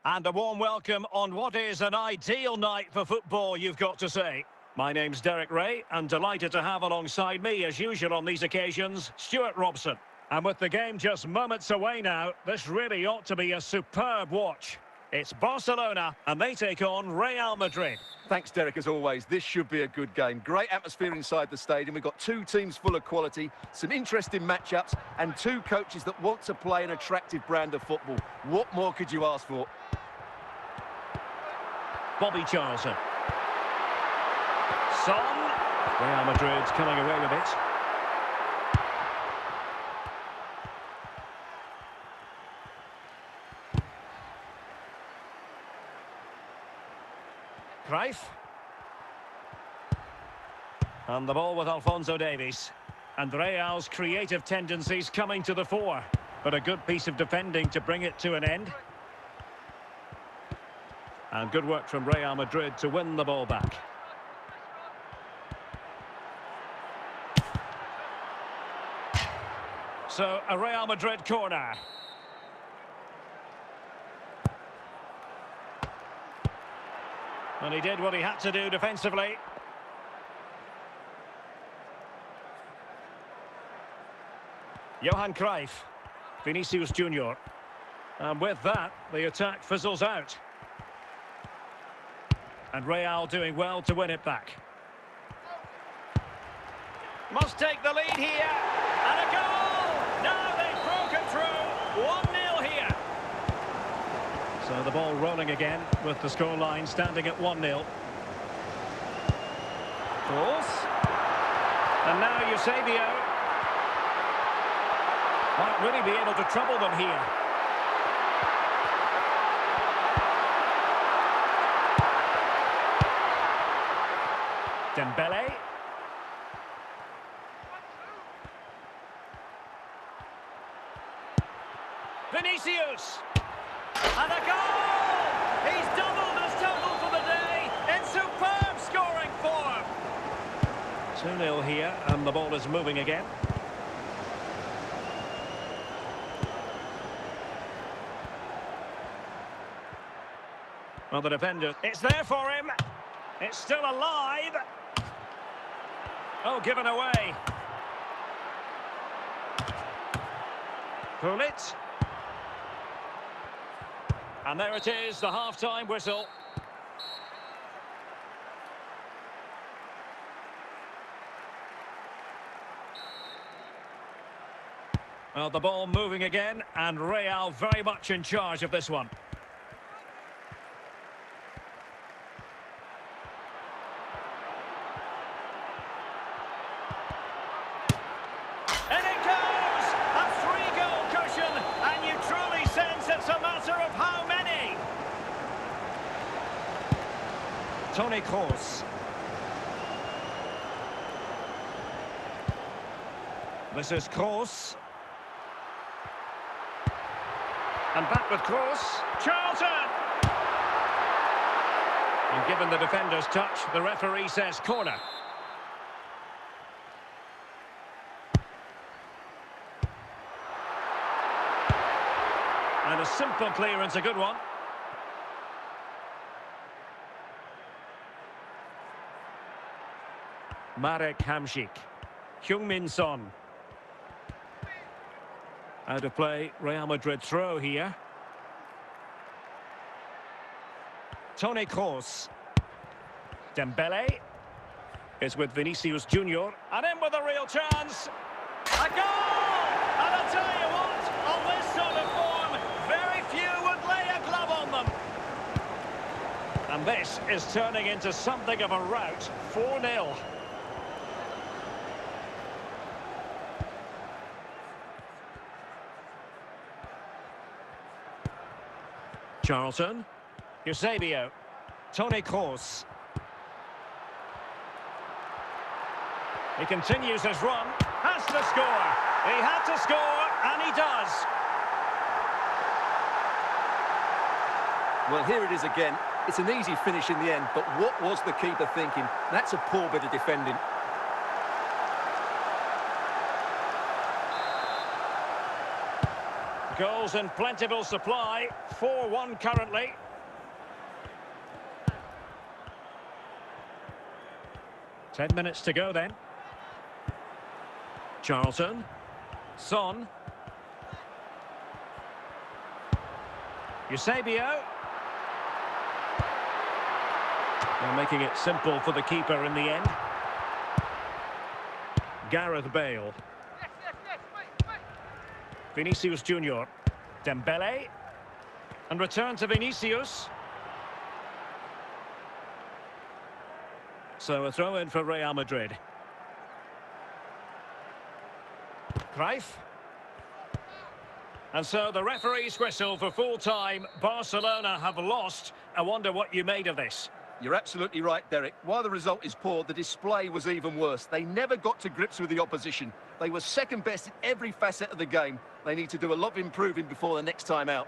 And a warm welcome on what is an ideal night for football, you've got to say. My name's Derek Ray, and delighted to have alongside me, as usual on these occasions, Stuart Robson. And with the game just moments away now, this really ought to be a superb watch. It's Barcelona, and they take on Real Madrid. Thanks, Derek, as always. This should be a good game. Great atmosphere inside the stadium. We've got two teams full of quality, some interesting matchups, and two coaches that want to play an attractive brand of football. What more could you ask for? Bobby Charlton. Son. Real Madrid coming away with it. Cruyff. And the ball with Alphonso Davies. And Real's creative tendencies coming to the fore. But a good piece of defending to bring it to an end. And good work from Real Madrid to win the ball back. So, a Real Madrid corner. And he did what he had to do defensively. Johan Cruyff. Vinicius Junior. And with that, the attack fizzles out. And Real doing well to win it back. Must take the lead here. And a goal! Now they've broken through. 1-0 here. So the ball rolling again with the scoreline standing at 1-0. Cross. And now Eusebio. Might really be able to trouble them here. Dembele. Vinicius. And a goal! He's doubled his total for the day in superb scoring form. 2-0 here, and the ball is moving again. Well, the defender, it's there for him. It's still alive. Oh, given away. Pull it. And there it is, the half-time whistle. Well, the ball moving again, and Real very much in charge of this one. And it goes! A 3-goal cushion, and you truly sense it's a matter of how many. Toni Kroos. This is Kroos. And back with Kroos. Charlton! And given the defender's touch, the referee says corner. And a simple clearance, a good one. Marek Hamšík. Heung-min Son. Out of play, Real Madrid throw here. Toni Kroos. Dembele is with Vinicius Junior. And in with a real chance. A goal! And I'll tell you what, on this sort of form, very few would lay a glove on them. And this is turning into something of a rout. 4-0. Charlton. Eusebio. Toni Kroos. He continues his run. Has to score. He had to score, and he does. Well, here it is again. It's an easy finish in the end, but what was the keeper thinking? That's a poor bit of defending. Goals in plentiful supply. 4-1 currently. Ten minutes to go then. Charlton. Son. Eusebio. They're making it simple for the keeper in the end. Gareth Bale. Vinicius Junior. Dembele. And return to Vinicius. So a throw-in for Real Madrid. Cruyff. And so the referee's whistle for full time. Barcelona have lost. I wonder what you made of this. You're absolutely right, Derek. While the result is poor, the display was even worse. They never got to grips with the opposition. They were second best in every facet of the game. They need to do a lot of improving before the next time out.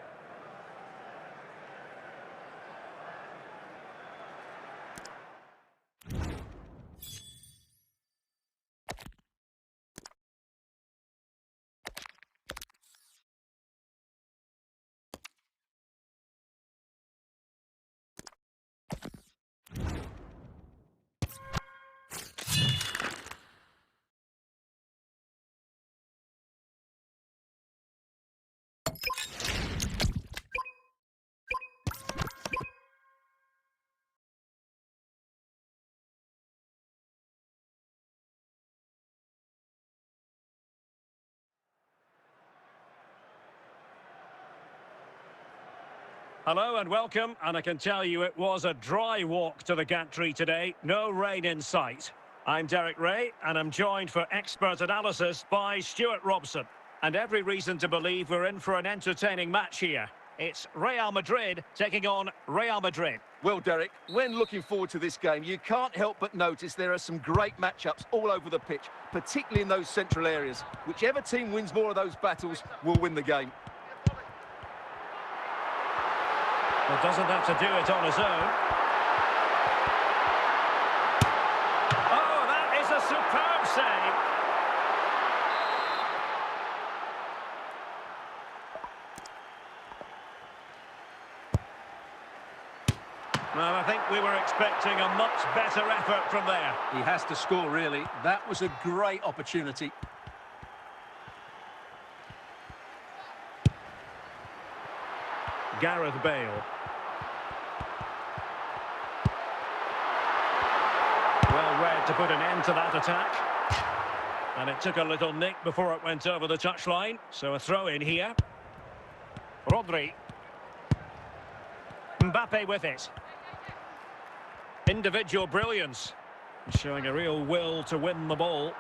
Hello and welcome, and I can tell you it was a dry walk to the gantry today, no rain in sight. I'm Derek Ray, and I'm joined for expert analysis by Stuart Robson. And every reason to believe we're in for an entertaining match here. It's Real Madrid taking on Real Madrid. Well, Derek, when looking forward to this game, you can't help but notice there are some great matchups all over the pitch, particularly in those central areas. Whichever team wins more of those battles will win the game. Well, doesn't have to do it on his own. Oh, that is a superb save. Well, I think we were expecting a much better effort from there. He has to score, really. That was a great opportunity. Gareth Bale. Well read to put an end to that attack. And it took a little nick before it went over the touchline. So a throw in here. Rodri. Mbappe with it. Individual brilliance. Showing a real will to win the ball.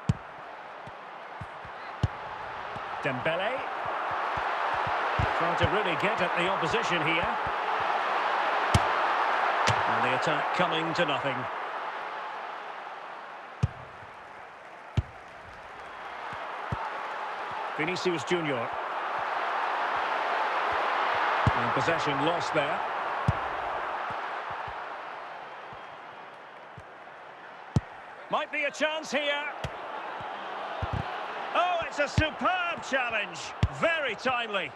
Dembele. Trying to really get at the opposition here. And the attack coming to nothing. Vinicius Junior. And possession lost there. Might be a chance here. Oh, it's a superb challenge. Very timely.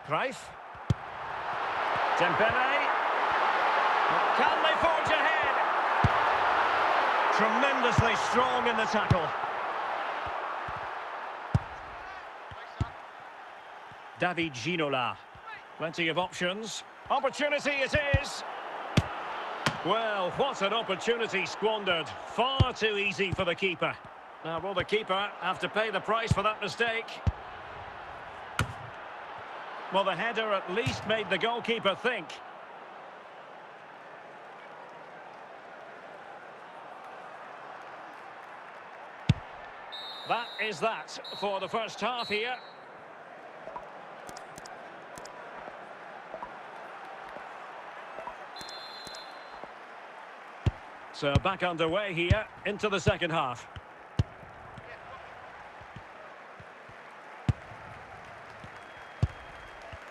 Cruyff. Dembele. Can they forge ahead? Tremendously strong in the tackle. David Ginola. Plenty of options. Opportunity it is. Well, what an opportunity squandered. Far too easy for the keeper. Now, will the keeper have to pay the price for that mistake? Well, the header at least made the goalkeeper think. That is that for the first half here. So back underway here into the second half.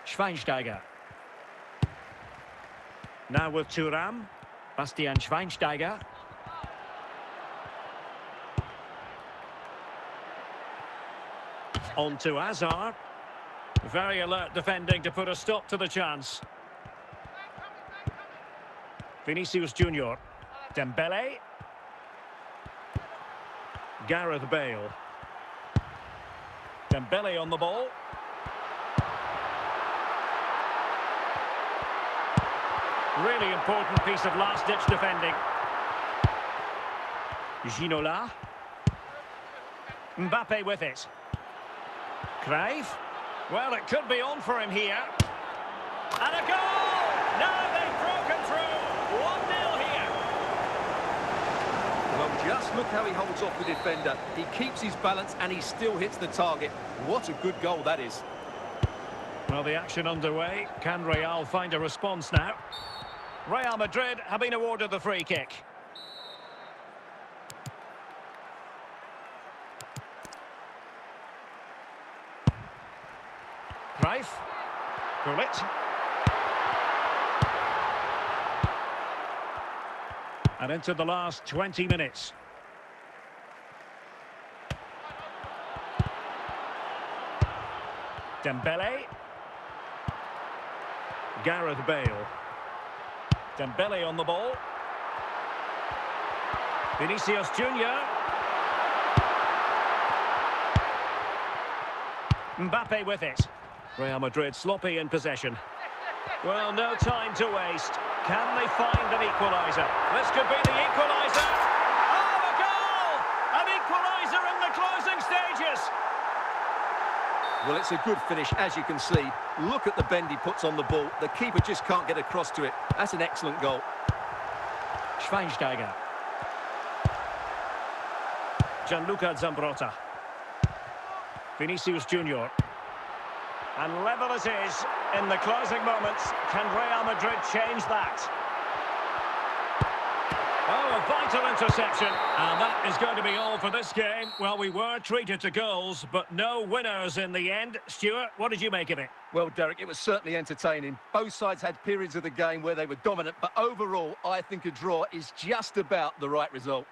Schweinsteiger. Now with Thuram. Bastian Schweinsteiger. On to Hazard. Very alert defending to put a stop to the chance. Vinicius Junior. Dembele. Gareth Bale. Dembele on the ball. Really important piece of last-ditch defending. Ginola. Mbappe with it. Cruyff. Well, it could be on for him here. And a goal! Now they've broken through. 1-0 here. Well, just look how he holds off the defender. He keeps his balance and he still hits the target. What a good goal that is. Well, the action underway. Can Real find a response now? Real Madrid have been awarded the free kick. Cruyff. Gullit. And into the last 20 minutes. Dembele. Gareth Bale. Dembele on the ball. Vinicius Junior. Mbappe with it. Real Madrid sloppy in possession. Well, no time to waste. Can they find an equaliser? This could be the equaliser. Oh, a goal! An equaliser in the closing stages. Well, it's a good finish, as you can see. Look at the bend he puts on the ball. The keeper just can't get across to it. That's an excellent goal. Schweinsteiger. Gianluca Zambrotta. Vinicius Junior. And level it is in the closing moments. Can Real Madrid change that? Oh, a vital interception. And that is going to be all for this game. Well, we were treated to goals, but no winners in the end. Stuart, what did you make of it? Well, Derek, it was certainly entertaining. Both sides had periods of the game where they were dominant, but overall, I think a draw is just about the right result.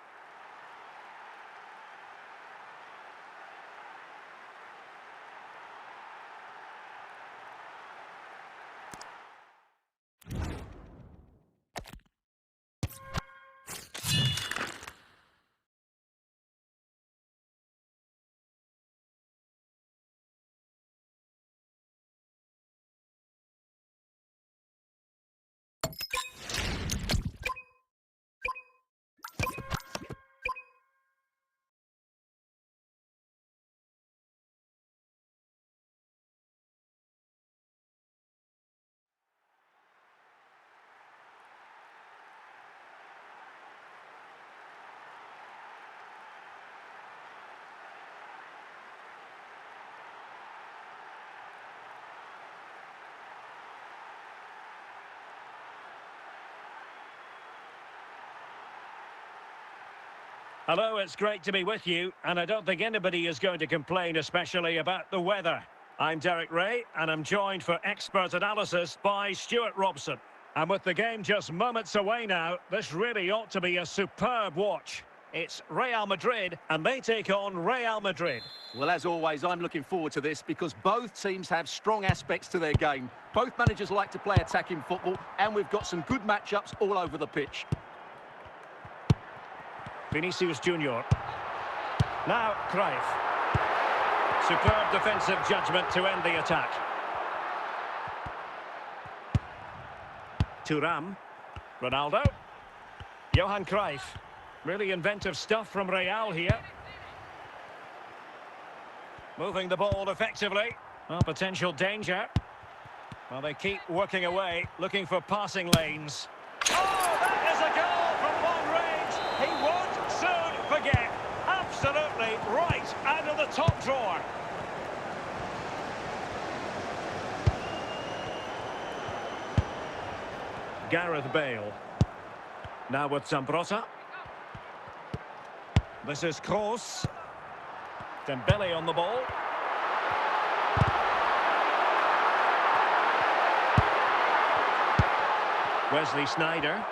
Hello, it's great to be with you, and I don't think anybody is going to complain, especially about the weather. I'm Derek Ray, and I'm joined for expert analysis by Stuart Robson. And with the game just moments away now, this really ought to be a superb watch. It's Real Madrid, and they take on Real Madrid. Well, as always, I'm looking forward to this because both teams have strong aspects to their game. Both managers like to play attacking football, and we've got some good matchups all over the pitch. Vinicius Junior. Now Cruyff. Superb defensive judgment to end the attack. Thuram. Ronaldo. Johan Cruyff. Really inventive stuff from Real here. Moving the ball effectively. Well, potential danger. Well, they keep working away, looking for passing lanes. Oh, that is a goal from long range. He won't soon forget. Absolutely right out of the top drawer. Gareth Bale. Now with Zambrotta. This is Kroos. Dembele on the ball. Wesley Sneijder.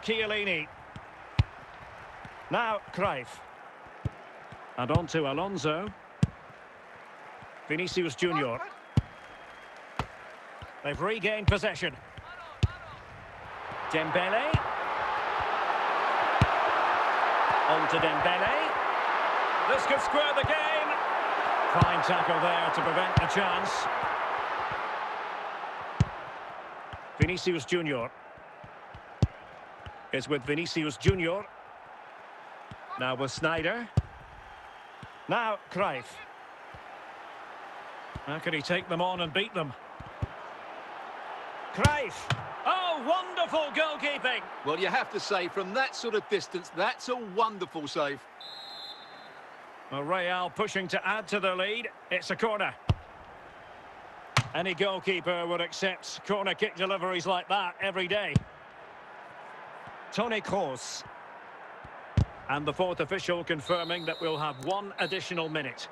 Chiellini. Now Cruyff. And on to Alonso. Vinicius Junior. They've regained possession. Dembele. On to Dembele. This could square the game. Fine tackle there to prevent a chance. Vinicius Junior. It's with Vinicius Junior. Now with Sneijder. Now Cruyff. How can he take them on and beat them? Cruyff. Oh, wonderful goalkeeping. Well, you have to say, from that sort of distance, that's a wonderful save. Well, Real pushing to add to their lead. It's a corner. Any goalkeeper would accept corner kick deliveries like that every day. Toni Kroos. And the fourth official confirming that we'll have one additional minute.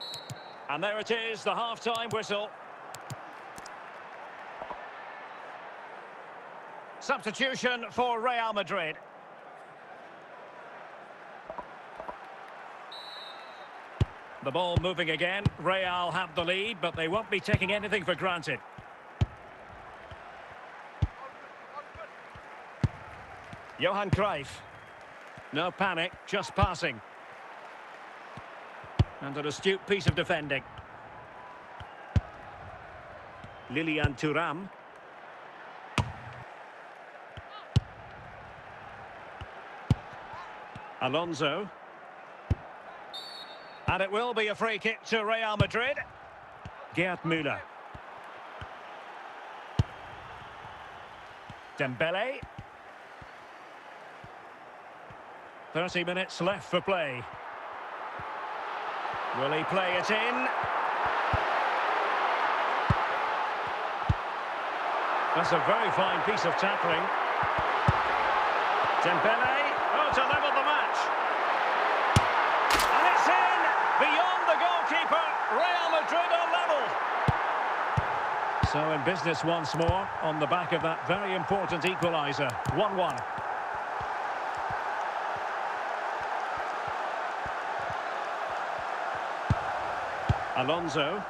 And there it is, the half-time whistle. Substitution for Real Madrid. The ball moving again. Real have the lead, but they won't be taking anything for granted. Johan Cruyff. No panic, just passing. And an astute piece of defending. Lilian Thuram. Alonso. And it will be a free kick to Real Madrid. Gerd Müller. Dembele. 30 minutes left for play. Will he play it in? That's a very fine piece of tackling. Dembele. Oh, to level the match. And it's in! Beyond the goalkeeper. Real Madrid are level. So in business once more on the back of that very important equaliser. 1-1. Alonso.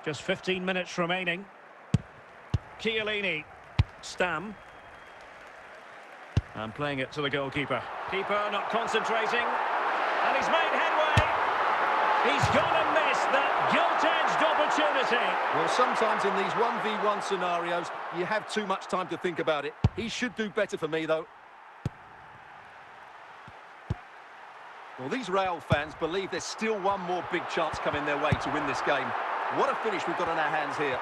Just 15 minutes remaining. Chiellini. Stam. And playing it to the goalkeeper. Keeper not concentrating. And he's made headway. He's gonna miss that gilt-edged opportunity. Well, sometimes in these 1v1 scenarios, you have too much time to think about it. He should do better for me, though. Well, these Real fans believe there's still one more big chance coming their way to win this game. What a finish we've got on our hands here.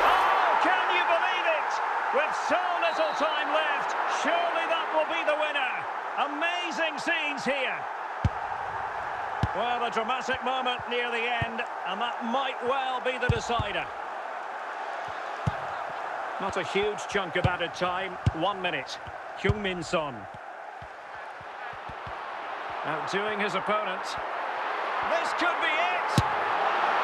Oh, can you believe it? With so little time left, surely that will be the winner. Amazing scenes here. Well, a dramatic moment near the end, and that might well be the decider. Not a huge chunk of added time. 1 minute. Heung-min Son. Outdoing his opponent. This could be it!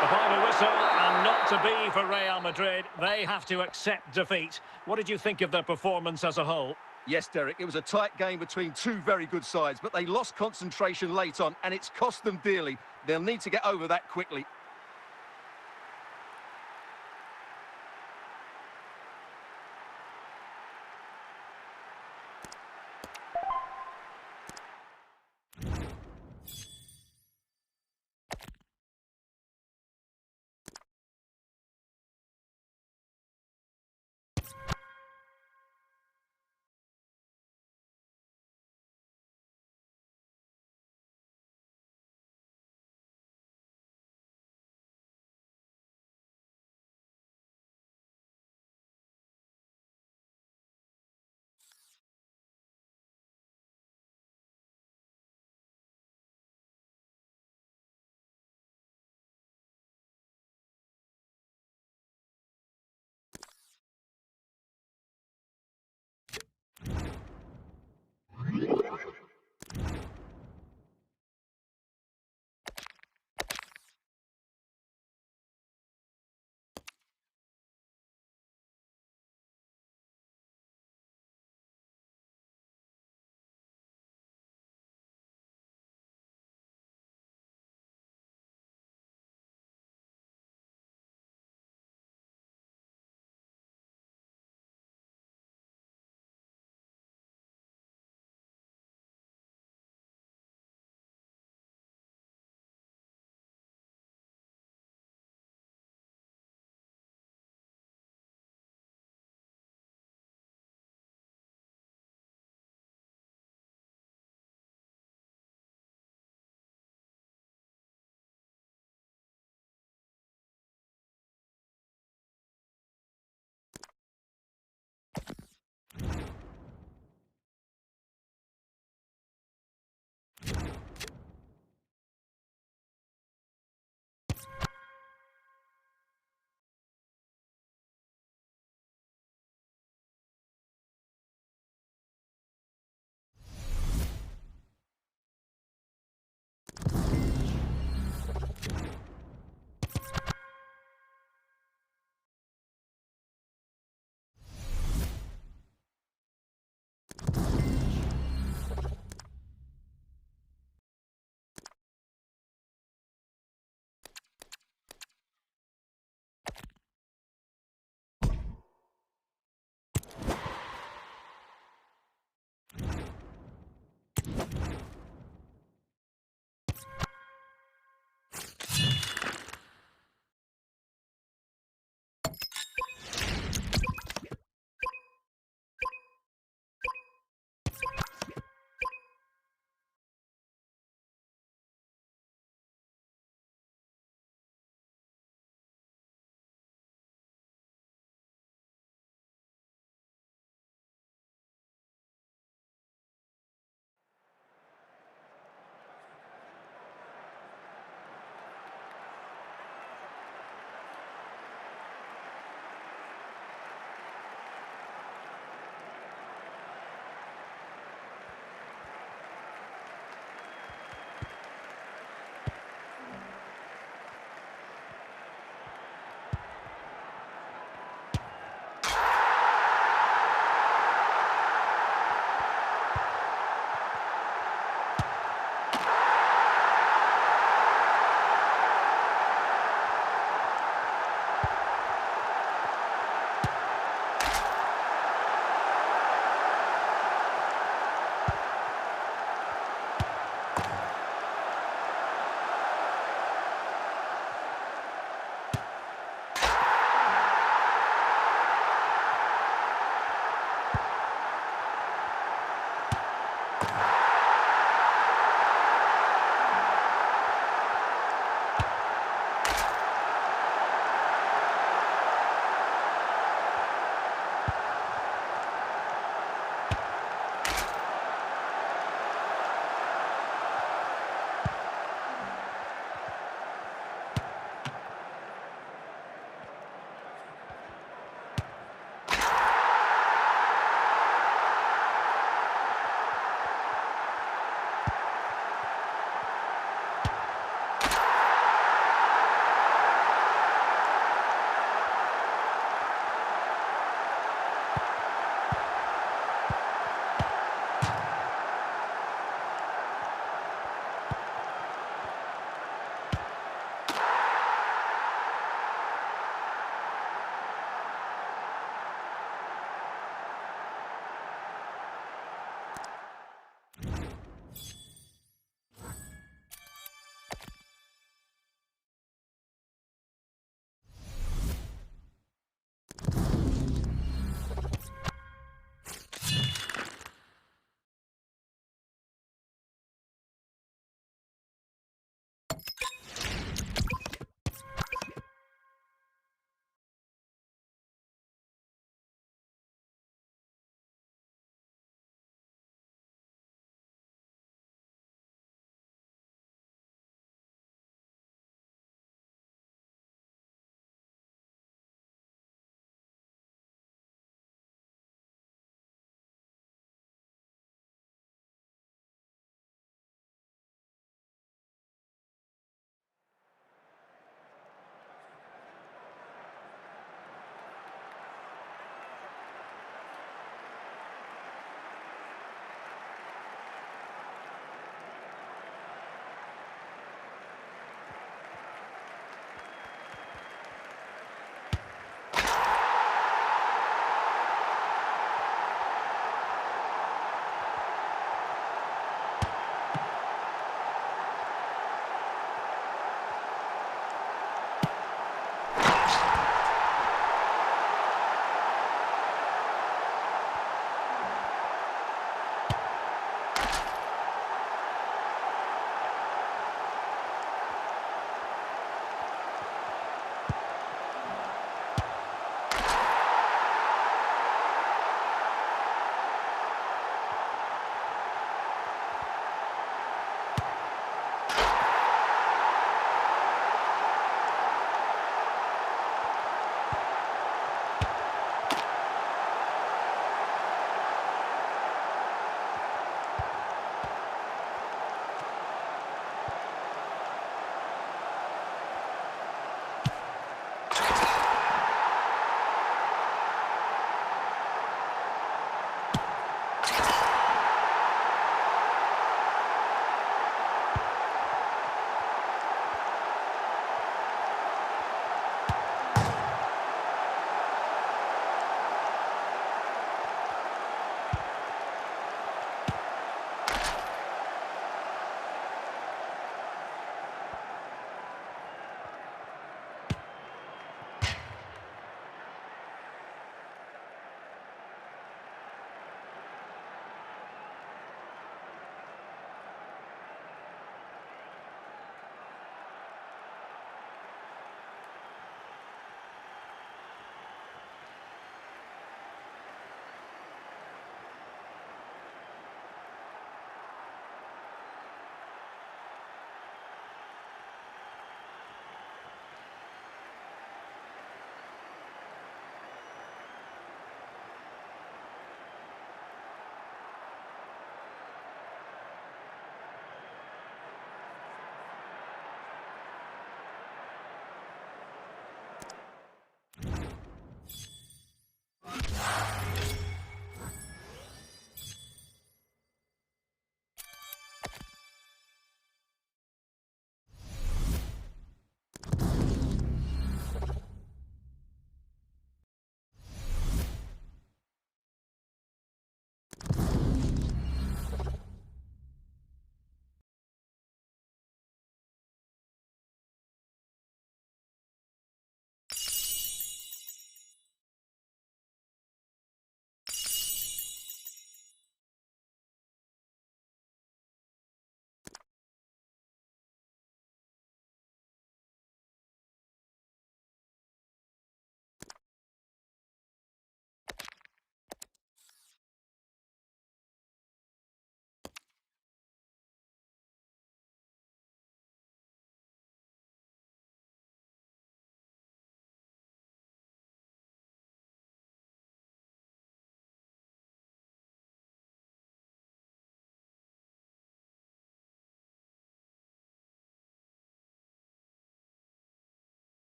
The final whistle, and not to be for Real Madrid. They have to accept defeat. What did you think of their performance as a whole? Yes, Derek, it was a tight game between two very good sides, but they lost concentration late on, and it's cost them dearly. They'll need to get over that quickly.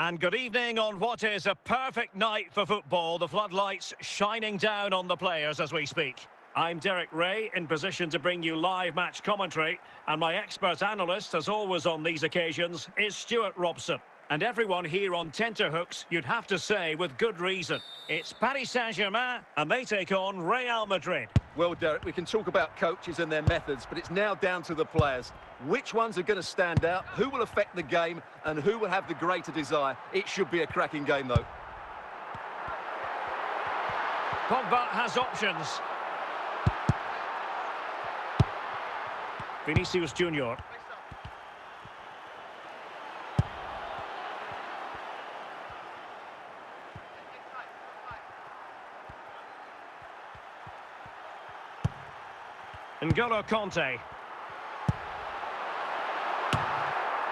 And good evening on what is a perfect night for football. The floodlights shining down on the players as we speak. I'm Derek Ray, in position to bring you live match commentary. And my expert analyst, as always on these occasions, is Stuart Robson. And everyone here on tenterhooks, you'd have to say, with good reason. It's Paris Saint-Germain, and they take on Real Madrid. Well, Derek, we can talk about coaches and their methods, but it's now down to the players. Which ones are going to stand out, who will affect the game, and who will have the greater desire? It should be a cracking game, though. Pogba has options. Vinicius Junior. N'Golo Kanté.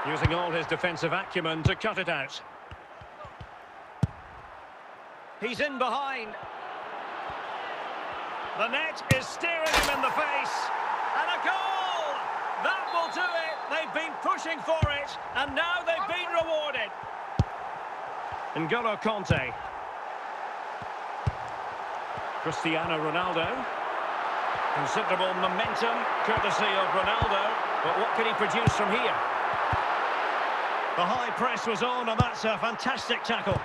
Using all his defensive acumen to cut it out. He's in behind. The net is staring him in the face. And a goal! That will do it. They've been pushing for it, and now they've been rewarded. N'Golo Kanté. Cristiano Ronaldo. Considerable momentum, courtesy of Ronaldo. But what can he produce from here? The high press was on, and that's a fantastic tackle.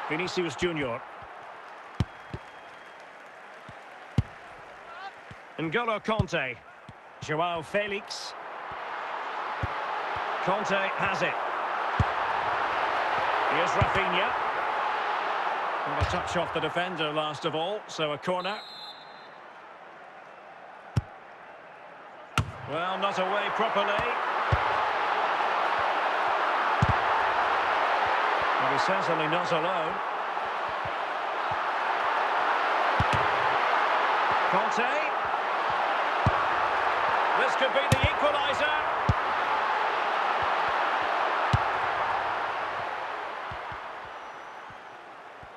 Vinicius Junior. N'Golo Kanté. Joao Felix. Kanté has it. Here's Rafinha. And a touch off the defender last of all, so a corner. Well, not away properly. Well, he's certainly not alone. Kanté. This could be the equaliser.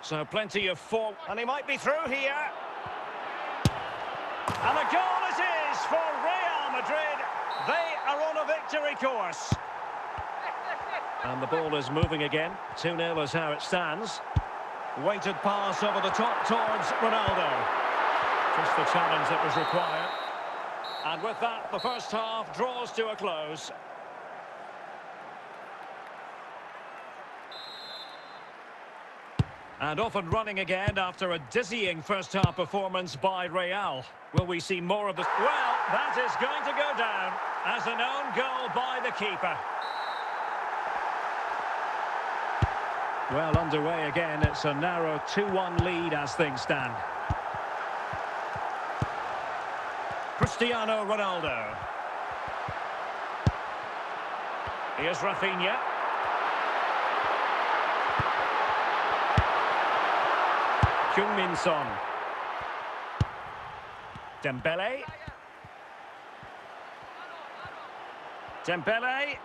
So plenty of forward, and he might be through here. And a goal it is for Real Madrid. They are on a victory course. And the ball is moving again. 2-0 is how it stands. Weighted pass over the top towards Ronaldo. Just the challenge that was required. And with that, the first half draws to a close. And off and running again after a dizzying first-half performance by Real. Will we see more of this? Well, that is going to go down as an own goal by the keeper. Well, underway again. It's a narrow 2-1 lead as things stand. Cristiano Ronaldo. Here's Rafinha. Heung-min Son. Dembele. Dembele.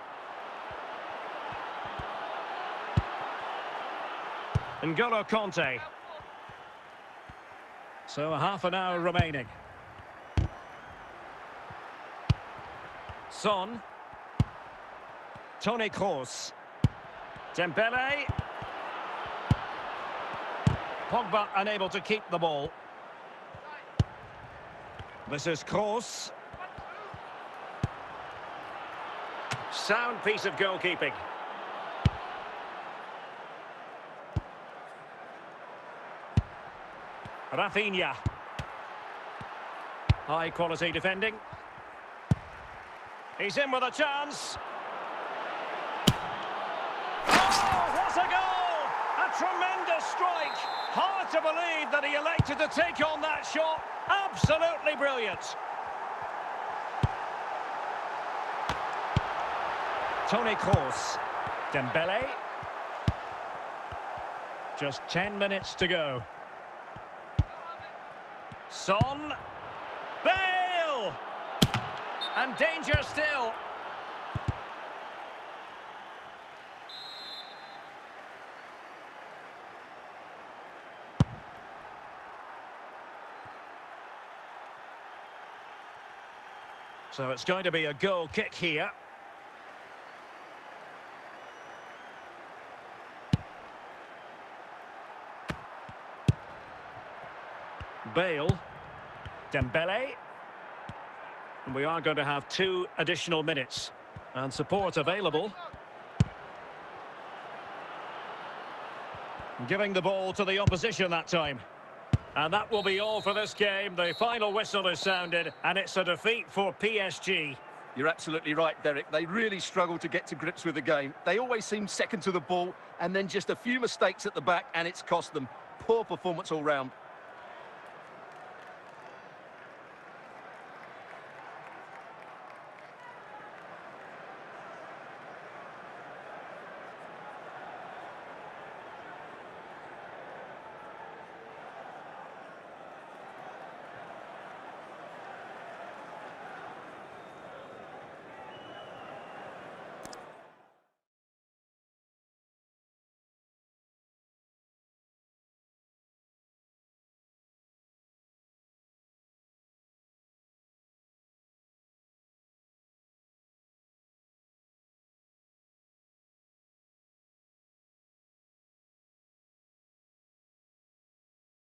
N'Golo Kanté. So a half an hour remaining. Son. Toni Kroos. Dembele. Pogba unable to keep the ball. This is Kroos. Sound piece of goalkeeping. Rafinha. High quality defending. He's in with a chance. Oh, what a goal! A tremendous strike. Hard to believe that he elected to take on that shot. Absolutely brilliant. Toni Kroos. Dembele. Just 10 minutes to go. Son. Bale! And danger still. So it's going to be a goal kick here. Bale. Dembele. And we are going to have 2 additional minutes. And support available. Giving the ball to the opposition that time. And that will be all for this game. The final whistle is sounded, and it's a defeat for PSG. You're absolutely right, Derek. They really struggle to get to grips with the game. They always seem second to the ball, and then just a few mistakes at the back, and it's cost them. Poor performance all round.